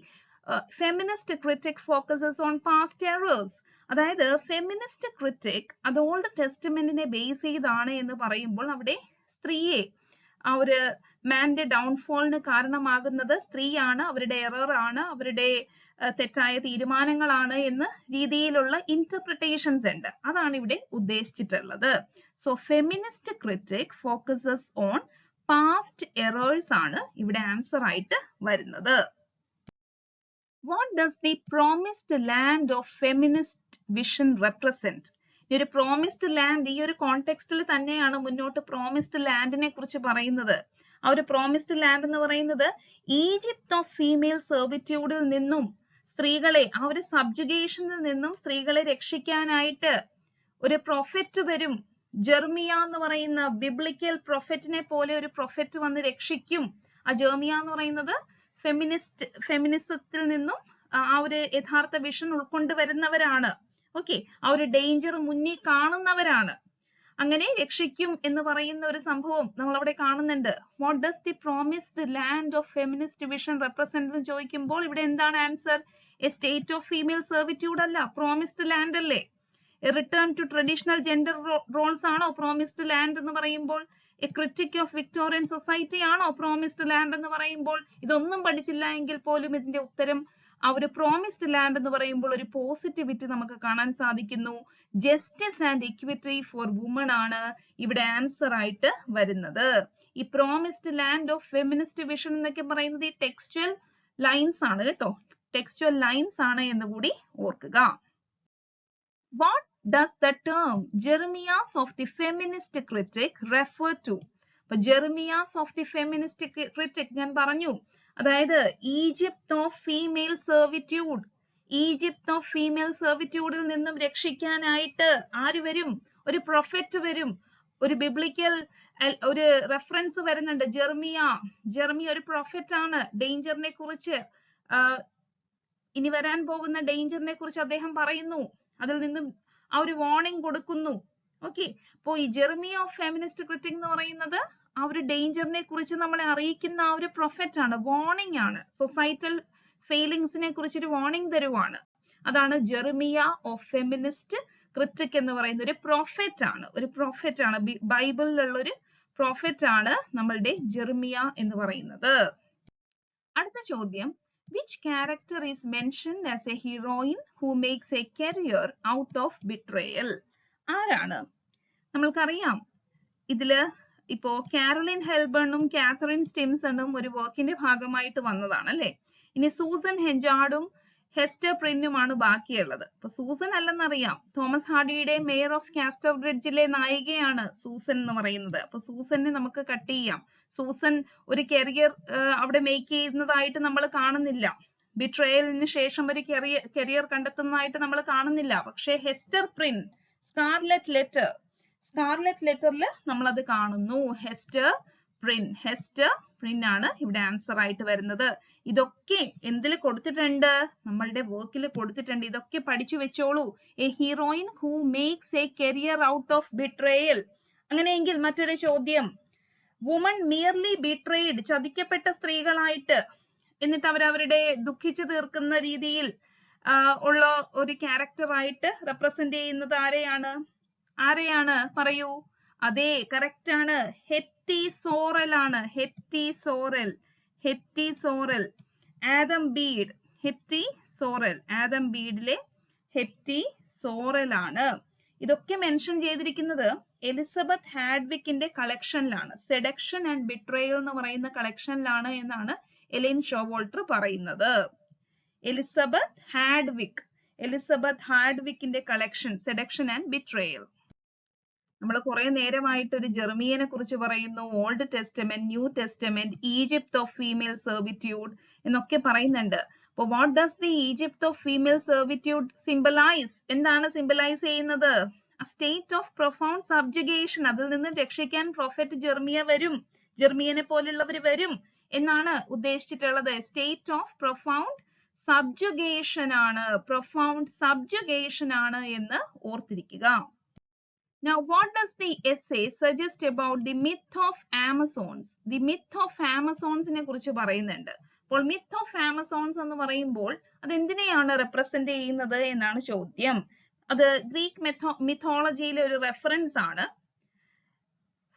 feminist critic focuses on past errors. അതായത് ഫെമിനിസ്റ്റ് ക്രിറ്റിക് അത് ഓൾഡ് ടെസ്റ്റമെന്റിനെ ബേസ് ചെയ്താണ് എന്ന് പറയുമ്പോൾ അവിടെ സ്ത്രീയെ, ആ ഒരു മാന്റെ ഡൗൺഫോളിന് കാരണമാകുന്നത് സ്ത്രീയാണ്, അവരുടെ എറർ ആണ്, അവരുടെ തെറ്റായ തീരുമാനങ്ങളാണ് എന്ന രീതിയിലുള്ള ഇന്റർപ്രിട്ടേഷൻസ് ഉണ്ട്. അതാണ് ഇവിടെ ഉദ്ദേശിച്ചിട്ടുള്ളത്. So feminist critic focuses on past errors ആണ് ഇവിടെ ആൻസർ ആയിട്ട് വരുന്നത്. What does the promised land of feminist vision represent? ഈ ഒരു പ്രോമിസ്ഡ് ലാൻഡ്, ഈ ഒരു കോണ്ടെക്സ്റ്റിൽ തന്നെയാണ് മുന്നോട്ട് പ്രോമിസ്ഡ് ലാൻഡിനെ കുറിച്ച് പറയുന്നത്. ആ ഒരു പ്രോമിസ്ഡ് ലാൻഡ് എന്ന് പറയുന്നത് ഈജിപ്ത് ഓഫ് ഫീമെയിൽ സെർവിറ്റ്യൂഡിൽ നിന്നും സ്ത്രീകളെ, ആ ഒരു സബ്ജുഗേഷനിൽ നിന്നും സ്ത്രീകളെ രക്ഷിക്കാനായിട്ട് ഒരു പ്രൊഫറ്റ് വരും. ജെർമിയ എന്ന് പറയുന്ന ബിബ്ലിക്കൽ പ്രൊഫറ്റിനെ പോലെ ഒരു പ്രൊഫറ്റ് വന്ന് രക്ഷിക്കും. ആ ജെർമിയ എന്ന് പറയുന്നത് ഫെമിനിസത്തിൽ നിന്നും ആ ഒരു യഥാർത്ഥ വിഷൻ ഉൾക്കൊണ്ടുവരുന്നവരാണ്. ഓക്കെ, ആ ഒരു ഡേഞ്ചർ മുന്നിൽ കാണുന്നവരാണ്. അങ്ങനെ രക്ഷിക്കും എന്ന് പറയുന്ന ഒരു സംഭവം നമ്മൾ അവിടെ കാണുന്നുണ്ട്. What does the promised land of feminist vision represent എന്ന് ചോദിക്കുമ്പോൾ ഇവിടെ എന്താണ് answer? A state of female servitude അല്ല, പ്രോമിസ്ഡ് ലാൻഡ് അല്ലേ. A return to traditional gender roles ആണോ പ്രോമിസ്ഡ് ലാൻഡ് എന്ന് പറയുമ്പോൾ? A critic of Victorian society ആണോ പ്രോമിസ്ഡ് ലാൻഡ് എന്ന് പറയുമ്പോൾ? ഇതൊന്നും പഠിച്ചില്ല എങ്കിൽ പോലും ഇതിന്റെ ഉത്തരം ആ ഒരു പ്രോമിസ്ഡ് ലാൻഡ് എന്ന് പറയുമ്പോൾ ഒരു പോസിറ്റിവിറ്റി നമുക്ക് കാണാൻ സാധിക്കുന്നു. Justice and equity for woman ആണ് ഇവിടെ ആൻസർ ആയിട്ട് വരുന്നത്. ഈ promised land of feminist vision എന്നൊക്കെ പറയുന്നത് ഈ ടെക്സ്ച്വൽ ലൈൻസ് ആണ് കേട്ടോ, ടെക്സ്ച്വൽ ലൈൻസ് ആണ് എന്ന് കൂടി ഓർക്കുക. What does the term Jeremias of the feminist critic refer to? അപ്പൊ Jeremias of the feminist critic ഞാൻ പറഞ്ഞു, അതായത് Egypt of female servitude, Egypt of female സെർവിറ്റ്യൂഡിൽ നിന്നും രക്ഷിക്കാനായിട്ട് ആര് വരും? ഒരു പ്രൊഫറ്റ് വരും. ഒരു ബിബ്ലിക്കൽ ഒരു റെഫറൻസ് വരുന്നുണ്ട്. ജെറമിയ ഒരു പ്രൊഫറ്റ് ആണ്. ഡേഞ്ചറിനെ കുറിച്ച്, ഇനി വരാൻ പോകുന്ന ഡേഞ്ചറിനെ കുറിച്ച് അദ്ദേഹം പറയുന്നു. അതിൽ നിന്നും ആ ഒരു വാർണിംഗ് കൊടുക്കുന്നു. ഓക്കെ, അപ്പോ ഈ ജെറമിയ ഓഫ് ഫെമിനിസ്റ്റ് ക്രിറ്റിക് എന്ന് പറയുന്നത് ആ ഒരു ഡേഞ്ചറിനെ കുറിച്ച് നമ്മളെ അറിയിക്കുന്ന ആ ഒരു പ്രൊഫറ്റ് ആണ്, വാർണിംഗ് ആണ്. സൊസൈറ്റൽ ഫെയിലിങ്സിനെ കുറിച്ച് ഒരു വാർണിംഗ് തരുവാണ്. അതാണ് ജെറമിയ ഓഫ് ഫെമിനിസ്റ്റ് ക്രിറ്റിക് എന്ന് പറയുന്ന ഒരു പ്രൊഫറ്റ് ആണ്. ഒരു പ്രൊഫറ്റ് ആണ്, ബൈബിളിലുള്ള ഒരു പ്രൊഫറ്റ് ആണ് നമ്മളുടെ ജെറമിയ എന്ന് പറയുന്നത്. അടുത്ത ചോദ്യം, which character is mentioned as a heroine who makes a career out of betrayal? ആരാണ്? നമ്മൾക്കറിയാം ഇതില് ഇപ്പോ കാരോലിൻ ഹെൽബണും കാതറിൻ സ്റ്റിംസണും ഒരു വർക്കിന്റെ ഭാഗമായിട്ട് വന്നതാണ് അല്ലെ. ഇനി സൂസൻ ഹെഞ്ചാർഡും ഹെസ്റ്റർ പ്രിന്നുമാണ് ബാക്കിയുള്ളത്. അപ്പൊ സൂസൻ അല്ലെന്നറിയാം, തോമസ് ഹാർഡിയുടെ മേയർ ഓഫ് കാസ്റ്റർ ബ്രിഡ്ജിലെ നായികയാണ് സൂസൻ എന്ന് പറയുന്നത്. അപ്പൊ സൂസനെ നമുക്ക് കട്ട് ചെയ്യാം. സൂസൻ ഒരു കരിയർ അവിടെ മേക്ക് ചെയ്യുന്നതായിട്ട് നമ്മൾ കാണുന്നില്ല. ബിട്രയലിന് ശേഷം ഒരു കരിയർ കണ്ടെത്തുന്നതായിട്ട് നമ്മൾ കാണുന്നില്ല. പക്ഷെ ഹെസ്റ്റർ പ്രിൻ, സ്കാർലെറ്റ് ലെറ്ററിൽ നമ്മൾ അത് കാണുന്നു. ഹെസ്റ്റർ പ്രിൻ ആണ് ഇവിടെ ആൻസർ ആയിട്ട് വരുന്നത്. ഇതൊക്കെ എന്തിൽ കൊടുത്തിട്ടുണ്ട്? നമ്മളുടെ വർക്കിൽ കൊടുത്തിട്ടുണ്ട്. ഇതൊക്കെ പഠിച്ചു വെച്ചോളൂ. A heroine who makes A career out of betrayal. അങ്ങനെയെങ്കിൽ മറ്റൊരു ചോദ്യം, വുമൺ മിയർലി ബിട്രേഡ്, ചതിക്കപ്പെട്ട സ്ത്രീകളായിട്ട് എന്നിട്ട് അവരവരുടെ ദുഃഖിച്ചു തീർക്കുന്ന രീതിയിൽ ഉള്ള ഒരു ക്യാരക്ടറായിട്ട് റെപ്രസെന്റ് ചെയ്യുന്നത് ആരെയാണ് പറയൂ? അതെ, കറക്റ്റ് ആണ്, ഹെറ്റി സോറൽ ആണ്. ഹെറ്റി സോറൽ ആദം ബീഡിലെ ഹെറ്റി സോറൽ ആണ്. ഇതൊക്കെ മെൻഷൻ ചെയ്തിരിക്കുന്നത് എലിസബത്ത് ഹാഡ്വിക്കിന്റെ കളക്ഷനിലാണ്. സെഡക്ഷൻ ആൻഡ് ബിട്രയൽ എന്ന് പറയുന്ന കളക്ഷനിലാണ് എന്നാണ് എലൈൻ ഷോവോൾട്ടർ പറയുന്നത്. എലിസബത്ത് ഹാഡ്വിക്കിന്റെ കളക്ഷൻ സെഡക്ഷൻ ആൻഡ് ബിട്രയൽ. നമ്മൾ കുറെ നേരമായിട്ട് ഒരു ജെറമിയനെ കുറിച്ച് പറയുന്നു, old testament, new testament, Egypt of female servitude എന്നൊക്കെ പറയുന്നുണ്ട്. അപ്പൊ what does the Egypt of female servitude symbolize? എന്താണ് സിംബലൈസ് ചെയ്യുന്നത്? State of profound subjugation. അതിൽ നിന്ന് രക്ഷിക്കാൻ പ്രൊഫറ്റ് ജെറമിയനെ പോലുള്ളവർ വരും എന്നാണ് ഉദ്ദേശിച്ചിട്ടുള്ളത്. സ്റ്റേറ്റ് ഓഫ് പ്രൊഫൗണ്ട് സബ്ജുഗേഷൻ ആണ് എന്ന് ഓർത്തിരിക്കുക. Now, what does the essay suggest about the myth of Amazons? The myth of Amazons നെ കുറിച്ച് പറയുന്നുണ്ട്. അപ്പോൾ myth of Amazons എന്ന് പറയുമ്പോൾ അത് എന്തിനെയാണ് റെപ്രസെന്റ് ചെയ്യുന്നത് എന്നാണ് ചോദ്യം. അത് ഗ്രീക്ക് മിത്തോളജിയിലെ ഒരു റെഫറൻസ് ആണ്.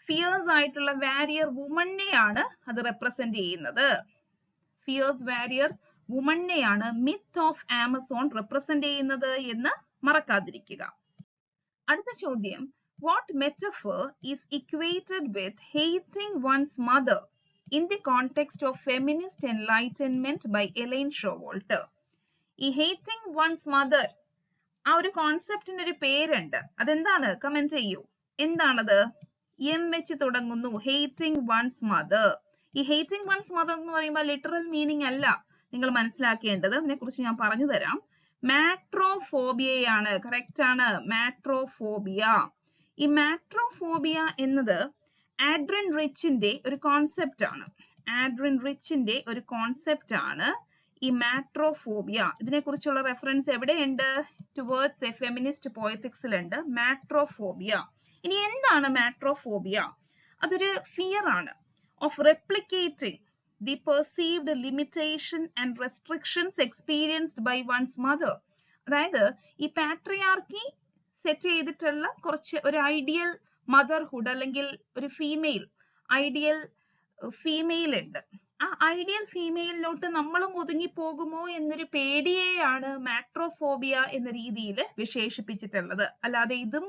ഫിയേഴ്സ് ആയിട്ടുള്ള വാരിയർ വുമണിനെയാണ് അത് റെപ്രസെന്റ് ചെയ്യുന്നത്. ഫിയേഴ്സ് വാരിയർ വുമണിനെയാണ് myth of Amazon റെപ്രസെന്റ് ചെയ്യുന്നത് എന്ന് മറക്കാതിരിക്കുക. അടുത്ത ചോദ്യം, what metaphor is equated with hating one's mother in the context of feminist enlightenment by Elaine Showalter? ഈ hating one's mother ആ ഒരു കോൺസെപ്റ്റിന് ഒരു പേരുണ്ട്. അതെന്താണ്? കമന്റ് ചെയ്യൂ. എന്താണത്? എം വെച്ച് തുടങ്ങുന്നു. hating one's mother. ഈ hating one's mother എന്ന് പറയുമ്പോൾ ലിറ്ററൽ മീനിങ് അല്ല നിങ്ങൾ മനസ്സിലാക്കേണ്ടത്. അതിനെ കുറിച്ച് ഞാൻ പറഞ്ഞു തരാം. മാട്രോഫോബിയയാണ്. കറക്റ്റ് ആണ്, മാട്രോഫോബിയ. ഈ മാട്രോഫോബിയ എന്നത് ആഡ്രിൻ റിച്ചിന്റെ ഒരു കോൺസെപ്റ്റ് ആണ്. ഈ മാട്രോഫോബിയ ഇതിനെ കുറിച്ചുള്ള റെഫറൻസ് എവിടെയുണ്ട്? ടുവേർഡ്സ് എ ഫെമിനിസ്റ്റ് പോയറ്റിക്സിലുണ്ട് മാട്രോഫോബിയ. ഇനി എന്താണ് മാട്രോഫോബിയ? അതൊരു ഫിയർ ആണ് of replicating the perceived limitation and restrictions experienced by one's mother. അതായത് ഈ പാട്രിയാർക്കി സെറ്റ് ചെയ്തിട്ടുള്ള കുറച്ച് ഒരു ഐഡിയൽ മദർഹുഡ് അല്ലെങ്കിൽ ഒരു ഐഡിയൽ ഫീമെയിൽ ഉണ്ട്. ആ ഐഡിയൽ ഫീമെയിലിലോട്ട് നമ്മളും ഒതുങ്ങിപ്പോകുമോ എന്നൊരു പേടിയെയാണ് മാട്രോഫോബിയ എന്ന രീതിയിൽ വിശേഷിപ്പിച്ചിട്ടുള്ളത്. അല്ലാതെ ഇതും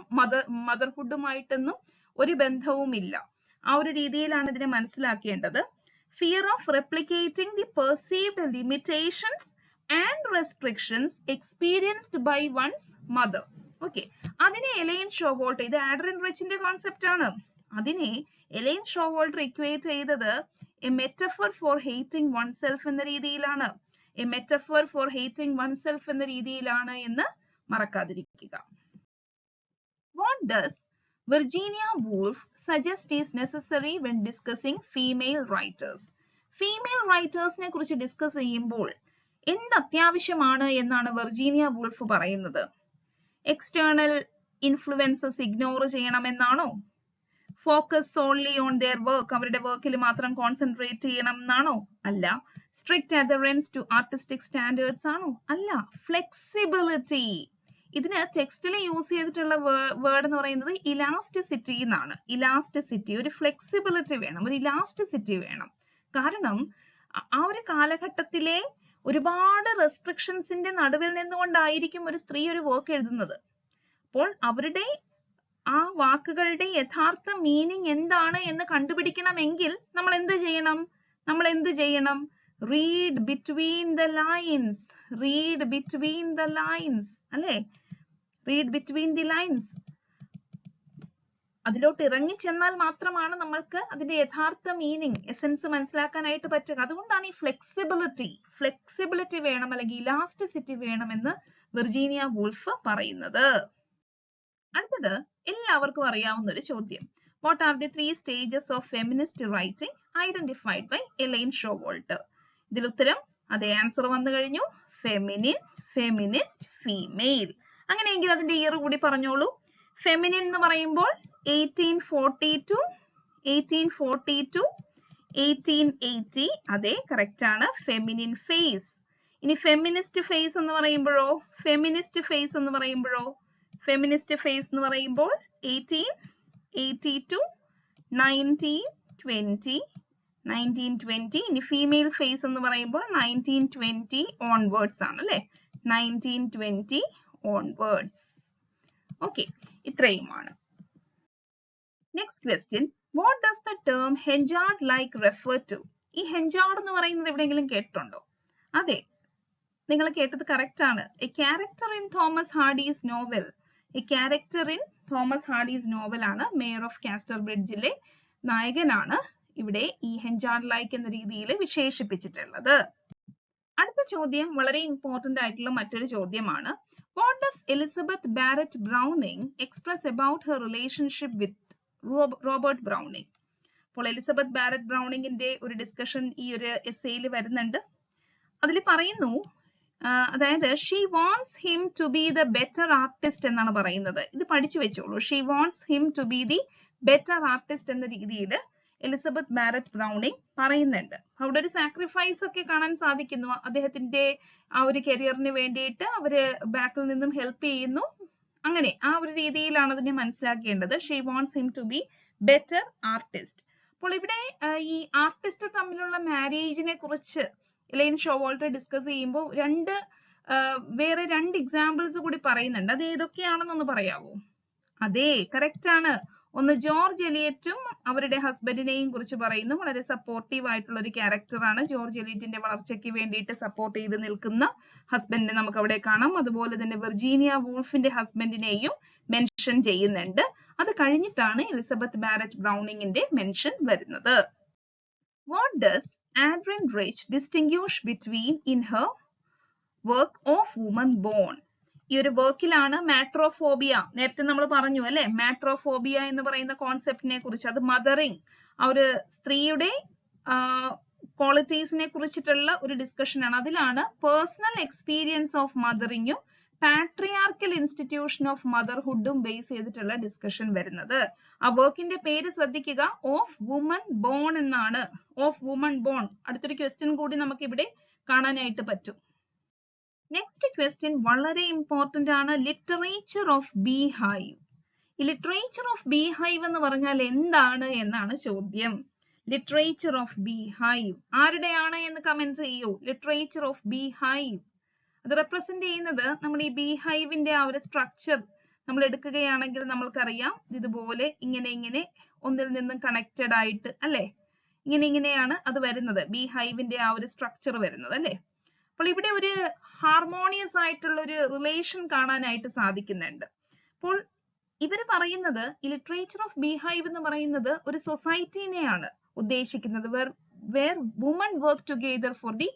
മദർഹുഡുമായിട്ടൊന്നും ഒരു ബന്ധവുമില്ല. ആ ഒരു രീതിയിലാണ് ഇതിനെ മനസ്സിലാക്കേണ്ടത്. Fear of replicating the perceived limitations and restrictions experienced by one's mother. Okay, അതിനെ എലൈൻ ഷോവോൾട്ട്, ഇത് ആഡ്രിൻ റിച്ചിന്റെ കോൺസെപ്റ്റ് ആണ്, അതിനെ എലൈൻ ഷോവോൾട്ട് ഇക്വേറ്റ് ചെയ്തത് a metaphor for hating oneself എന്ന രീതിയിലാണ്. A metaphor for hating oneself എന്ന രീതിയിലാണ് എന്ന് മറക്കാതിരിക്കുക. What does Virginia Woolf suggest is necessary when discussing female writers? Female റൈറ്റേഴ്സിനെ കുറിച്ച് ഡിസ്കസ് ചെയ്യുമ്പോൾ എന്ത് അത്യാവശ്യമാണ് എന്നാണ് വിർജീനിയ വൂൾഫ് പറയുന്നത്? എക്സ്റ്റേണൽ ഇൻഫ്ലുവൻസസ് ഇഗ്നോർ ചെയ്യണമെന്നാണോ? Focus solely on their work, അവരുടെ വർക്കിൽ മാത്രം കോൺസെൻട്രേറ്റ് ചെയ്യണം എന്നാണോ? അല്ല. Strict adherence to artistic standards ആണോ? അല്ല. ഫ്ലെക്സിബിലിറ്റി. ഇതിന് ടെക്സ്റ്റിൽ യൂസ് ചെയ്തിട്ടുള്ള വേർഡ് എന്ന് പറയുന്നത് ഇലാസ്റ്റിസിറ്റി എന്നാണ്. ഇലാസ്റ്റിസിറ്റി, ഒരു ഫ്ലെക്സിബിലിറ്റി വേണം, ഒരു ഇലാസ്റ്റിസിറ്റി വേണം. കാരണം ആ ഒരു കാലഘട്ടത്തിലെ ഒരുപാട് റെസ്ട്രിക്ഷൻസിന്റെ നടുവിൽ നിന്നുകൊണ്ടായിരിക്കും ഒരു സ്ത്രീ ഒരു വർക്ക് എഴുതുന്നത്. അപ്പോൾ അവരുടെ ആ വാക്കുകളുടെ യഥാർത്ഥ മീനിങ് എന്താണ് എന്ന് കണ്ടുപിടിക്കണമെങ്കിൽ നമ്മൾ എന്ത് ചെയ്യണം? Read between the lines. Read between the lines, അല്ലേ? Read between the lines. അതിലോട്ട് ഇറങ്ങി ചെന്നാൽ മാത്രമാണ് നമ്മൾക്ക് അതിന്റെ യഥാർത്ഥ മീനിങ്, എസൻസ് മനസ്സിലാക്കാനായിട്ട് പറ്റുക. അതുകൊണ്ടാണ് ഈ ഫ്ലെക്സിബിലിറ്റി വേണം, അല്ലെങ്കിൽ ഇലാസ്റ്റിസിറ്റി വേണമെന്ന് വിർജീനിയ വൂൾഫ് പറയുന്നത്. അടുത്തത് എല്ലാവർക്കും അറിയാവുന്ന ഒരു ചോദ്യം. What are the 3 stages of feminist writing identified by Elaine Showalter? ഇതിൽ ഉത്തരം, അതേ ആൻസർ വന്നു കഴിഞ്ഞു. Feminine, feminist, female. അങ്ങനെയെങ്കിൽ അതിന്റെ ഇയർ കൂടി പറഞ്ഞോളൂ. ഫെമിനിൻ എന്ന് പറയുമ്പോൾ 1840 to 1880. അതെ, കറക്റ്റ് ആണ്. Feminine phase. ഇനി ഫെമിനിസ്റ്റ് ഫേസ് എന്ന് പറയുമ്പോഴോ? ഫെമിനിസ്റ്റ് ഫേസ് എന്ന് പറയുമ്പോൾ 1880 to 1920. ഇനി ഫീമെയിൽ ഫേസ് എന്ന് പറയുമ്പോൾ 1920 ഓൺവേർഡ്സ് ആണ്, അല്ലെ? 1920 ഓൺവേർഡ്സ്. ഓക്കെ, ഇത്രയുമാണ്. Next question, what does the term Henchard like refer to? ഈ ഹെഞ്ചാർഡ് എന്ന് പറയുന്നത് എവിടെയെങ്കിലും കേട്ടിട്ടുണ്ടോ? അതെ, നിങ്ങൾ കേട്ടത് കറക്റ്റ് ആണ്. A character in Thomas Hardy's novel. A character in Thomas Hardy's novel ആണ്. മേയർ ഓഫ് കാസ്റ്റർബ്രിഡ്ജിലെ നായകനാണ് ഇവിടെ ഈ ഹെഞ്ചാർഡ് ലൈക്ക് എന്ന രീതിയിൽ വിശേഷിപ്പിച്ചിട്ടുള്ളത്. അടുത്ത ചോദ്യം വളരെ ഇമ്പോർട്ടന്റ് ആയിട്ടുള്ള മറ്റൊരു ചോദ്യമാണ്. What does Elizabeth Barrett Browning express about her relationship with Robert Browning? അപ്പോൾ എലിസബത്ത് ബാരറ്റ് ബ്രൗണിങ്ങിന്റെ ഒരു ഡിസ്കഷൻ ഈ ഒരു എസ്സേയിൽ വരുന്നുണ്ട്. അതിൽ പറയുന്നു, അതായത് she wants him to be the better artist എന്നാണ് പറയുന്നത്. ഇത് പഠിച്ചു വെച്ചോളൂ. She wants him to be the better artist എന്ന രീതിയിൽ എലിസബത്ത് ബാരറ്റ് ബ്രൗണിങ് പറയുന്നുണ്ട്. അവിടെ ഒരു സാക്രിഫൈസ് ഒക്കെ കാണാൻ സാധിക്കുന്നു. അദ്ദേഹത്തിന്റെ ആ ഒരു കരിയറിന് വേണ്ടിയിട്ട് അവര് ബാക്കിൽ നിന്നും ഹെൽപ്പ് ചെയ്യുന്നു. അങ്ങനെ ആ ഒരു രീതിയിലാണ് അതിനെ മനസ്സിലാക്കേണ്ടത്. She wants him to be better artist. അപ്പോൾ ഇവിടെ ഈ ആർട്ടിസ്റ്റ് തമ്മിലുള്ള മാരേജിനെ കുറിച്ച് എലൈൻ ഷോവോൾട്ട് ഡിസ്കസ് ചെയ്യുമ്പോൾ വേറെ രണ്ട് എക്സാമ്പിൾസ് കൂടി പറയുന്നുണ്ട്. അത് ഏതൊക്കെയാണെന്നൊന്ന് പറയാവോ? അതെ, കറക്റ്റ് ആണ്. ഒന്ന് ജോർജ് എലിയറ്റും അവരുടെ ഹസ്ബൻഡിനെയും കുറിച്ച് പറയുന്നു. വളരെ സപ്പോർട്ടീവ് ആയിട്ടുള്ള ഒരു ക്യാരക്ടറാണ്. ജോർജ് എലിയറ്റിന്റെ വളർച്ചയ്ക്ക് വേണ്ടിയിട്ട് സപ്പോർട്ട് ചെയ്ത് നിൽക്കുന്ന ഹസ്ബൻഡിനെ നമുക്ക് അവിടെ കാണാം. അതുപോലെ തന്നെ വിർജീനിയ വൂൾഫിന്റെ ഹസ്ബൻഡിനെയും മെൻഷൻ ചെയ്യുന്നുണ്ട്. അത് കഴിഞ്ഞിട്ടാണ് എലിസബത്ത് ബാരറ്റ് ബ്രൗണിങ്ങിന്റെ മെൻഷൻ വരുന്നത്. What does Adrienne Rich distinguish between in her work of woman born? ഈ ഒരു വർക്കിലാണ് മാട്രോഫോബിയ, നേരത്തെ നമ്മൾ പറഞ്ഞു അല്ലെ, മാട്രോഫോബിയ എന്ന് പറയുന്ന കോൺസെപ്റ്റിനെ കുറിച്ച്. അത് മദറിങ്, ആ ഒരു സ്ത്രീയുടെ ക്വാളിറ്റീസിനെ കുറിച്ചിട്ടുള്ള ഒരു ഡിസ്കഷൻ ആണ്. അതിലാണ് പേഴ്സണൽ എക്സ്പീരിയൻസ് ഓഫ് മദറിങ്ങും പാട്രിയാർക്കൽ ഇൻസ്റ്റിറ്റ്യൂഷൻ ഓഫ് മദർഹുഡും ബേസ് ചെയ്തിട്ടുള്ള ഡിസ്കഷൻ വരുന്നത്. ആ വർക്കിന്റെ പേര് ശ്രദ്ധിക്കുക, ഓഫ് വുമൻ ബോൺ എന്നാണ്. Of woman born. അടുത്തൊരു ക്വസ്റ്റ്യൻ കൂടി നമുക്ക് ഇവിടെ കാണാനായിട്ട് പറ്റും. നെക്സ്റ്റ് ക്വസ്റ്റ്യൻ വളരെ ഇമ്പോർട്ടന്റ് ആണ്. Literature of beehive. ഈ ലിറ്ററേച്ചർ ഓഫ് ബീഹൈവ് എന്ന് പറഞ്ഞാൽ എന്താണ് എന്നാണ് ചോദ്യം. ലിറ്ററേച്ചർ ഓഫ് ബീഹൈവ് ആരുടെയാണ് എന്ന് കമന്റ് ചെയ്യൂ. ലിറ്ററേച്ചർ ഓഫ് ബീഹൈവ് അത് റെപ്രസെന്റ് ചെയ്യുന്നത് നമ്മൾ ഈ ബീഹൈവിന്റെ ആ ഒരു സ്ട്രക്ചർ നമ്മൾ എടുക്കുകയാണെങ്കിൽ നമ്മൾക്കറിയാം ഇതുപോലെ ഇങ്ങനെ ഒന്നിൽ നിന്നും കണക്റ്റഡ് ആയിട്ട് അല്ലെ, ഇങ്ങനെയാണ് അത് വരുന്നത്. ബീഹൈവിന്റെ ആ ഒരു സ്ട്രക്ചർ വരുന്നത് അല്ലെ. അപ്പോൾ ഇവിടെ ഒരു ഹാർമോണിയസ് ആയിട്ടുള്ള ഒരു റിലേഷൻ കാണാനായിട്ട് സാധിക്കുന്നുണ്ട്. അപ്പോൾ ഇവര് പറയുന്നത് ഈ ലിറ്ററേച്ചർ ഓഫ് ബീഹൈവ് എന്ന് പറയുന്നത് ഒരു സൊസൈറ്റിനെയാണ് ഉദ്ദേശിക്കുന്നത്. Where women work together for the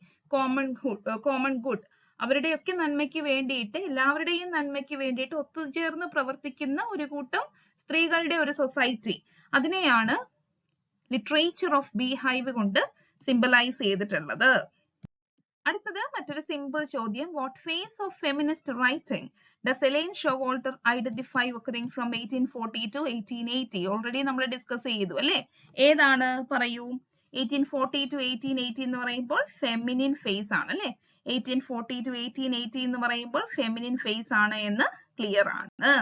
common good. അവരുടെയൊക്കെ നന്മയ്ക്ക് വേണ്ടിയിട്ട്, എല്ലാവരുടെയും നന്മയ്ക്ക് വേണ്ടിയിട്ട് ഒത്തുചേർന്ന് പ്രവർത്തിക്കുന്ന ഒരു കൂട്ടം സ്ത്രീകളുടെ ഒരു സൊസൈറ്റി, അതിനെയാണ് ലിറ്ററേച്ചർ ഓഫ് ബീഹൈവ് കൊണ്ട് സിംബലൈസ് ചെയ്തിട്ടുള്ളത്. അടുത്തത് മറ്റൊരു സിമ്പിൾ ചോദ്യം. What phase of feminist writing does Elaine Showalter identify occurring from 1840 to 1880? Already നമ്മൾ ഡിസ്കസ് ചെയ്തു അല്ലെ. ഏതാണ് പറയൂ. 1840 to 1880 എന്ന് പറയുമ്പോൾ ഫെമിനിൻ ഫേസ് ആണ് അല്ലെ. 1840 to 1880 എന്ന് പറയുമ്പോൾ ഫെമിനിൻ ഫേസ് ആണ് എന്ന് ക്ലിയർ ആണ്.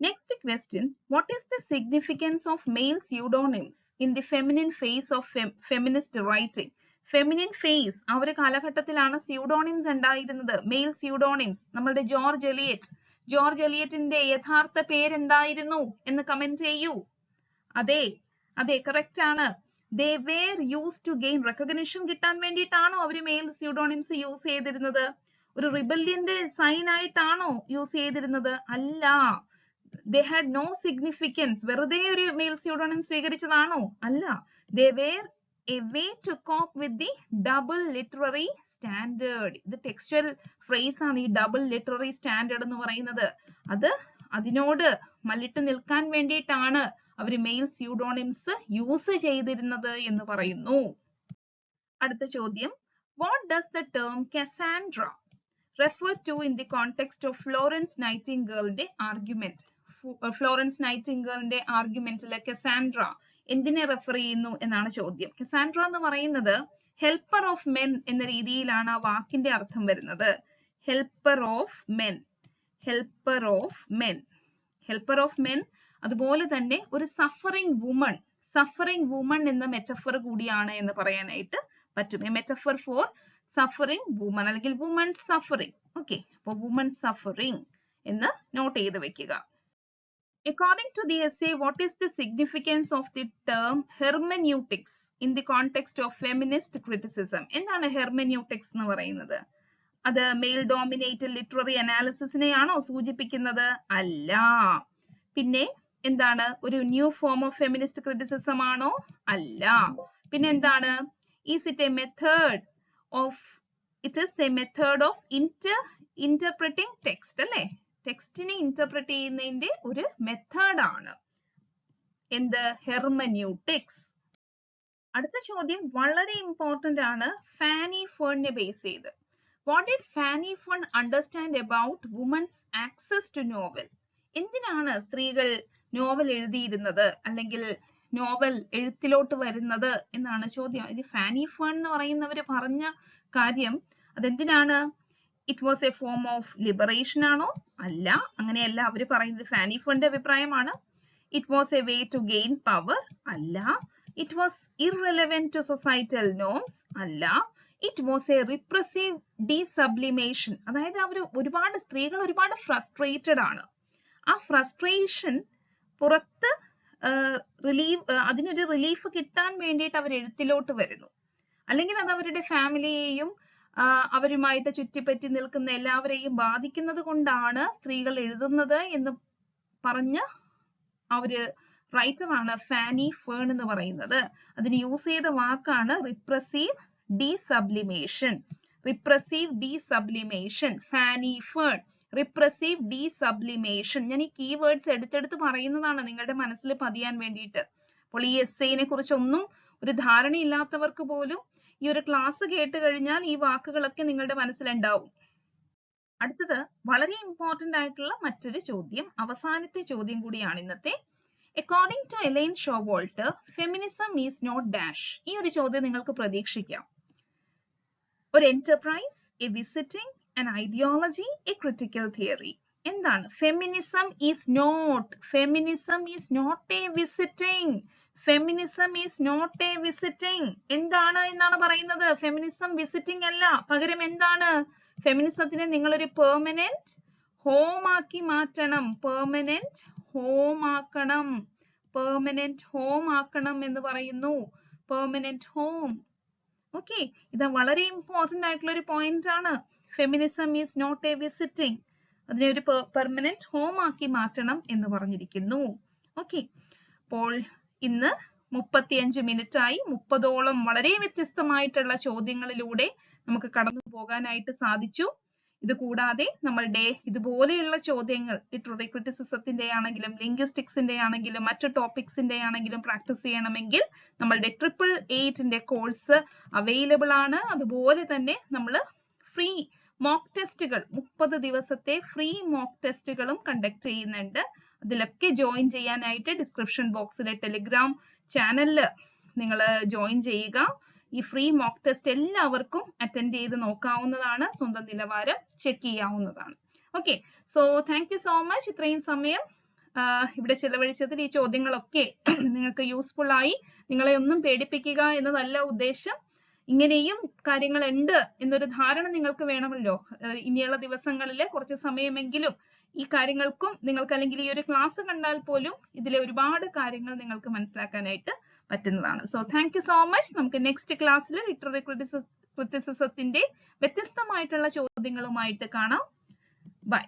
Next question. What is the significance of male pseudonyms in the feminine phase of feminist writing? Feminine phase ആ ഒരു കാലഘട്ടത്തിലാണ് സ്യൂഡോണിംസ് ഉണ്ടായിരുന്നത്. Male pseudonyms. നമ്മളുടെ ജോർജ് എലിയറ്റിന്റെ യഥാർത്ഥ പേരെന്തായിരുന്നു എന്ന് കമന്റ് ചെയ്യൂ. അതെ കറക്റ്റ് ആണ്. They were used to gain recognition കിട്ടാൻ വേണ്ടിയിട്ടാണോ അവര് മെയിൽ സ്യൂഡോണിംസ് യൂസ് ചെയ്തിരുന്നത്? ഒരു റിബല്യന്റെ സൈൻ ആയിട്ടാണോ യൂസ് ചെയ്തിരുന്നത്? അല്ല. They had no significance. വെറുതെ ഒരു മെയിൽ സ്യൂഡോണിം സ്വീകരിച്ചതാണോ? അല്ല. They were a way to cope with the double literary standard. ഇത് ടെക്സ്ച്വൽ ഫ്രേസ് ആണ്. ഈ ഡബിൾ ലിറ്റററി സ്റ്റാൻഡേർഡ് എന്ന് പറയുന്നത് അതിനോട് മല്ലിട്ട് നിൽക്കാൻ വേണ്ടിയിട്ടാണ് അവർ മെയിൽ സ്യൂഡോണിംസ് യൂസ് ചെയ്തിരുന്നത് എന്ന് പറയുന്നു. അടുത്ത ചോദ്യം. What does the term Cassandra refer to in the context of Florence നൈറ്റിംഗേലിന്റെ ആർഗ്യുമെന്റ്? ഫ്ലോറൻസ് നൈറ്റിംഗേലിന്റെ ആർഗ്യുമെന്റിലെ കസാൻഡ്ര എന്തിനെ റെഫർ ചെയ്യുന്നു എന്നാണ് ചോദ്യം. കസാൻഡ്ര എന്ന് പറയുന്നത് ഹെൽപ്പർ ഓഫ് മെൻ എന്ന രീതിയിലാണ് ആ വാക്കിന്റെ അർത്ഥം വരുന്നത്. Helper of men. അതുപോലെ തന്നെ ഒരു സഫറിംഗ് വുമൺ എന്ന മെറ്റഫർ കൂടിയാണ് എന്ന് പറയാനായിട്ട് പറ്റും. A metaphor for suffering woman അല്ലെങ്കിൽ വുമൺ സഫറിംഗ്. ഓക്കെ, അപ്പോൾ വുമൺ സഫറിംഗ് എന്ന് നോട്ട് ചെയ്ത് വെക്കുക. According to the essay, what is the significance of the term hermeneutics in the context of feminist criticism? എന്താണ് hermeneutics എന്ന് പറയുന്നത്? അത് മെയിൽ ഡോമിനേറ്റഡ് ലിറ്റററി അനാലിസിസിനെയാണോ സൂചിപ്പിക്കുന്നത്? അല്ല. പിന്നെ എന്താണ്? ഒരു new form of feminist criticism ആണോ? അല്ല. പിന്നെ എന്താണ്? Is it a method of interpreting text അല്ലേ? ടെക്സ്റ്റിനെ ഇന്റർപ്രറ്റ് ചെയ്യുന്നതിന്റെ ഒരു മെത്തേഡാണ് എന്ത്? ഹെർമന്യൂട്ടിക്സ്. അടുത്ത ചോദ്യം വളരെ ഇമ്പോർട്ടന്റ് ആണ്. ഫാനി ഫേണിനെ ബേസ് ചെയ്ത്. What did Fanny Fern understand about women's access to novel? എന്തിനാണ് സ്ത്രീകൾ നോവൽ എഴുതിയിരുന്നത് അല്ലെങ്കിൽ നോവൽ എഴുത്തിലോട്ട് വരുന്നത് എന്നാണ് ചോദ്യം. ഇത് ഫാനി ഫേൺ എന്ന് പറയുന്നവര് പറഞ്ഞ കാര്യം അതെന്തിനാണ്? It was a form of liberation ആണോ? അല്ല, അങ്ങനെയല്ല അവര് പറയുന്നത്. ഫാനി ഫേണിന്റെ അഭിപ്രായമാണ് it was a way to gain power. അല്ല. It was irrelevant to societal norms. അല്ല. It was a repressive desublimation. അതായത് സ്ത്രീകൾ ഒരുപാട് ഫ്രസ്ട്രേറ്റഡ് ആണ്. ആ ഫ്രസ്ട്രേഷൻ പുറത്ത് അതിനൊരു റിലീഫ് കിട്ടാൻ വേണ്ടിയിട്ട് അവർ എഴുത്തിലോട്ട് വരുന്നു. അല്ലെങ്കിൽ അത് അവരുടെ ഫാമിലിയെയും അവരുമായിട്ട് ചുറ്റിപ്പറ്റി നിൽക്കുന്ന എല്ലാവരെയും ബാധിക്കുന്നത് കൊണ്ടാണ് സ്ത്രീകൾ എഴുതുന്നത് എന്ന് പറഞ്ഞ ഒരു റൈറ്ററാണ് ഫാനി ഫേൺ എന്ന് പറയുന്നത്. അതിന് യൂസ് ചെയ്ത വാക്കാണ് repressive desublimation. Fanny Fern, repressive desublimation. ഞാൻ ഈ കീവേഡ്സ് എടുത്തെടുത്ത് പറയുന്നതാണ് നിങ്ങളുടെ മനസ്സിൽ പതിയാൻ വേണ്ടിയിട്ട്. അപ്പോൾ ഈ എസ്സേനെ കുറിച്ചൊന്നും ഒരു ധാരണയില്ലാത്തവർക്ക് പോലും ഈ ഒരു ക്ലാസ് കേട്ട് കഴിഞ്ഞാൽ ഈ വാക്കുകളൊക്കെ നിങ്ങളുടെ മനസ്സിലുണ്ടാവും. അടുത്തത് വളരെ ഇമ്പോർട്ടന്റ് ആയിട്ടുള്ള മറ്റൊരു ചോദ്യം, അവസാനത്തെ ചോദ്യം കൂടിയാണ് ഇന്നത്തെ. According to Elaine Showalter, feminism is not dash. ഈ ഒരു ചോദ്യം നിങ്ങൾക്ക് പ്രതീക്ഷിക്കാം. ഒരു enterprise, a visiting, an ideology, a critical theory. എന്താണ്? Feminism is not a visiting. Feminism is not a visiting. എന്താണ് എന്നാണ് പറയുന്നത്? ഫെമിനിസം വിസിറ്റിംഗ് അല്ല. പകരം എന്താണ്? ഫെമിനിസത്തിനെ നിങ്ങളൊരു പെർമനന്റ് ഹോം ആക്കി മാറ്റണം. പെർമനന്റ് ഹോം ആക്കണം എന്ന് പറയുന്നു. Permanent home. ഓക്കെ, ഇത് വളരെ ഇമ്പോർട്ടന്റ് ആയിട്ടുള്ള ഒരു പോയിന്റ് ആണ്. Feminism is not a visiting. അതിനെ ഒരു പെർമനന്റ് ഹോം ആക്കി മാറ്റണം എന്ന് പറഞ്ഞിരിക്കുന്നു. ഓക്കെ, അപ്പോൾ ഇന്ന് 35 മിനിറ്റ് ആയി. 30ഓളം വളരെ വ്യത്യസ്തമായിട്ടുള്ള ചോദ്യങ്ങളിലൂടെ നമുക്ക് കടന്നു പോകാനായിട്ട് സാധിച്ചു. ഇത് കൂടാതെ നമ്മളുടെ ഇതുപോലെയുള്ള ചോദ്യങ്ങൾ ലിറ്റററി ക്രിറ്റിസിസത്തിന്റെ ആണെങ്കിലും ലിംഗ്വിസ്റ്റിക്സിന്റെ ആണെങ്കിലും മറ്റു ടോപ്പിക്സിന്റെ ആണെങ്കിലും പ്രാക്ടീസ് ചെയ്യണമെങ്കിൽ നമ്മളുടെ 888 കോഴ്സ് അവൈലബിൾ ആണ്. അതുപോലെ തന്നെ നമ്മൾ ഫ്രീ മോക്ക് ടെസ്റ്റുകൾ 30 ദിവസത്തെ ഫ്രീ മോക്ക് ടെസ്റ്റുകളും കണ്ടക്ട് ചെയ്യുന്നുണ്ട്. അതിലൊക്കെ ജോയിൻ ചെയ്യാനായിട്ട് ഡിസ്ക്രിപ്ഷൻ ബോക്സിലെ ടെലിഗ്രാം ചാനലിൽ നിങ്ങൾ ജോയിൻ ചെയ്യുക. ഈ ഫ്രീ മോക്ക് ടെസ്റ്റ് എല്ലാവർക്കും അറ്റൻഡ് ചെയ്ത് നോക്കാവുന്നതാണ്. സ്വന്തം നിലവാരം ചെക്ക് ചെയ്യാവുന്നതാണ്. Okay, so thank you so much. ഇത്രയും സമയം ഇവിടെ ചെലവഴിച്ചതിൽ ഈ ചോദ്യങ്ങളൊക്കെ നിങ്ങൾക്ക് യൂസ്ഫുൾ ആയി. നിങ്ങളെ ഒന്നും പേടിപ്പിക്കുക എന്നതല്ല ഉദ്ദേശം. ഇങ്ങനെയും കാര്യങ്ങളുണ്ട് എന്നൊരു ധാരണ നിങ്ങൾക്ക് വേണമല്ലോ. ഇനിയുള്ള ദിവസങ്ങളിൽ കുറച്ച് സമയമെങ്കിലും ഈ കാര്യങ്ങൾക്കും നിങ്ങൾക്ക്, അല്ലെങ്കിൽ ഈ ഒരു ക്ലാസ് കണ്ടാൽ പോലും ഇതിലെ ഒരുപാട് കാര്യങ്ങൾ നിങ്ങൾക്ക് മനസ്സിലാക്കാനായിട്ട് പറ്റുന്നതാണ്. So thank you so much. നമുക്ക് നെക്സ്റ്റ് ക്ലാസ്സിൽ ലിറ്റററി ക്രിറ്റിസിസത്തിന്റെ വ്യത്യസ്തമായിട്ടുള്ള ചോദ്യങ്ങളുമായിട്ട് കാണാം. ബൈ.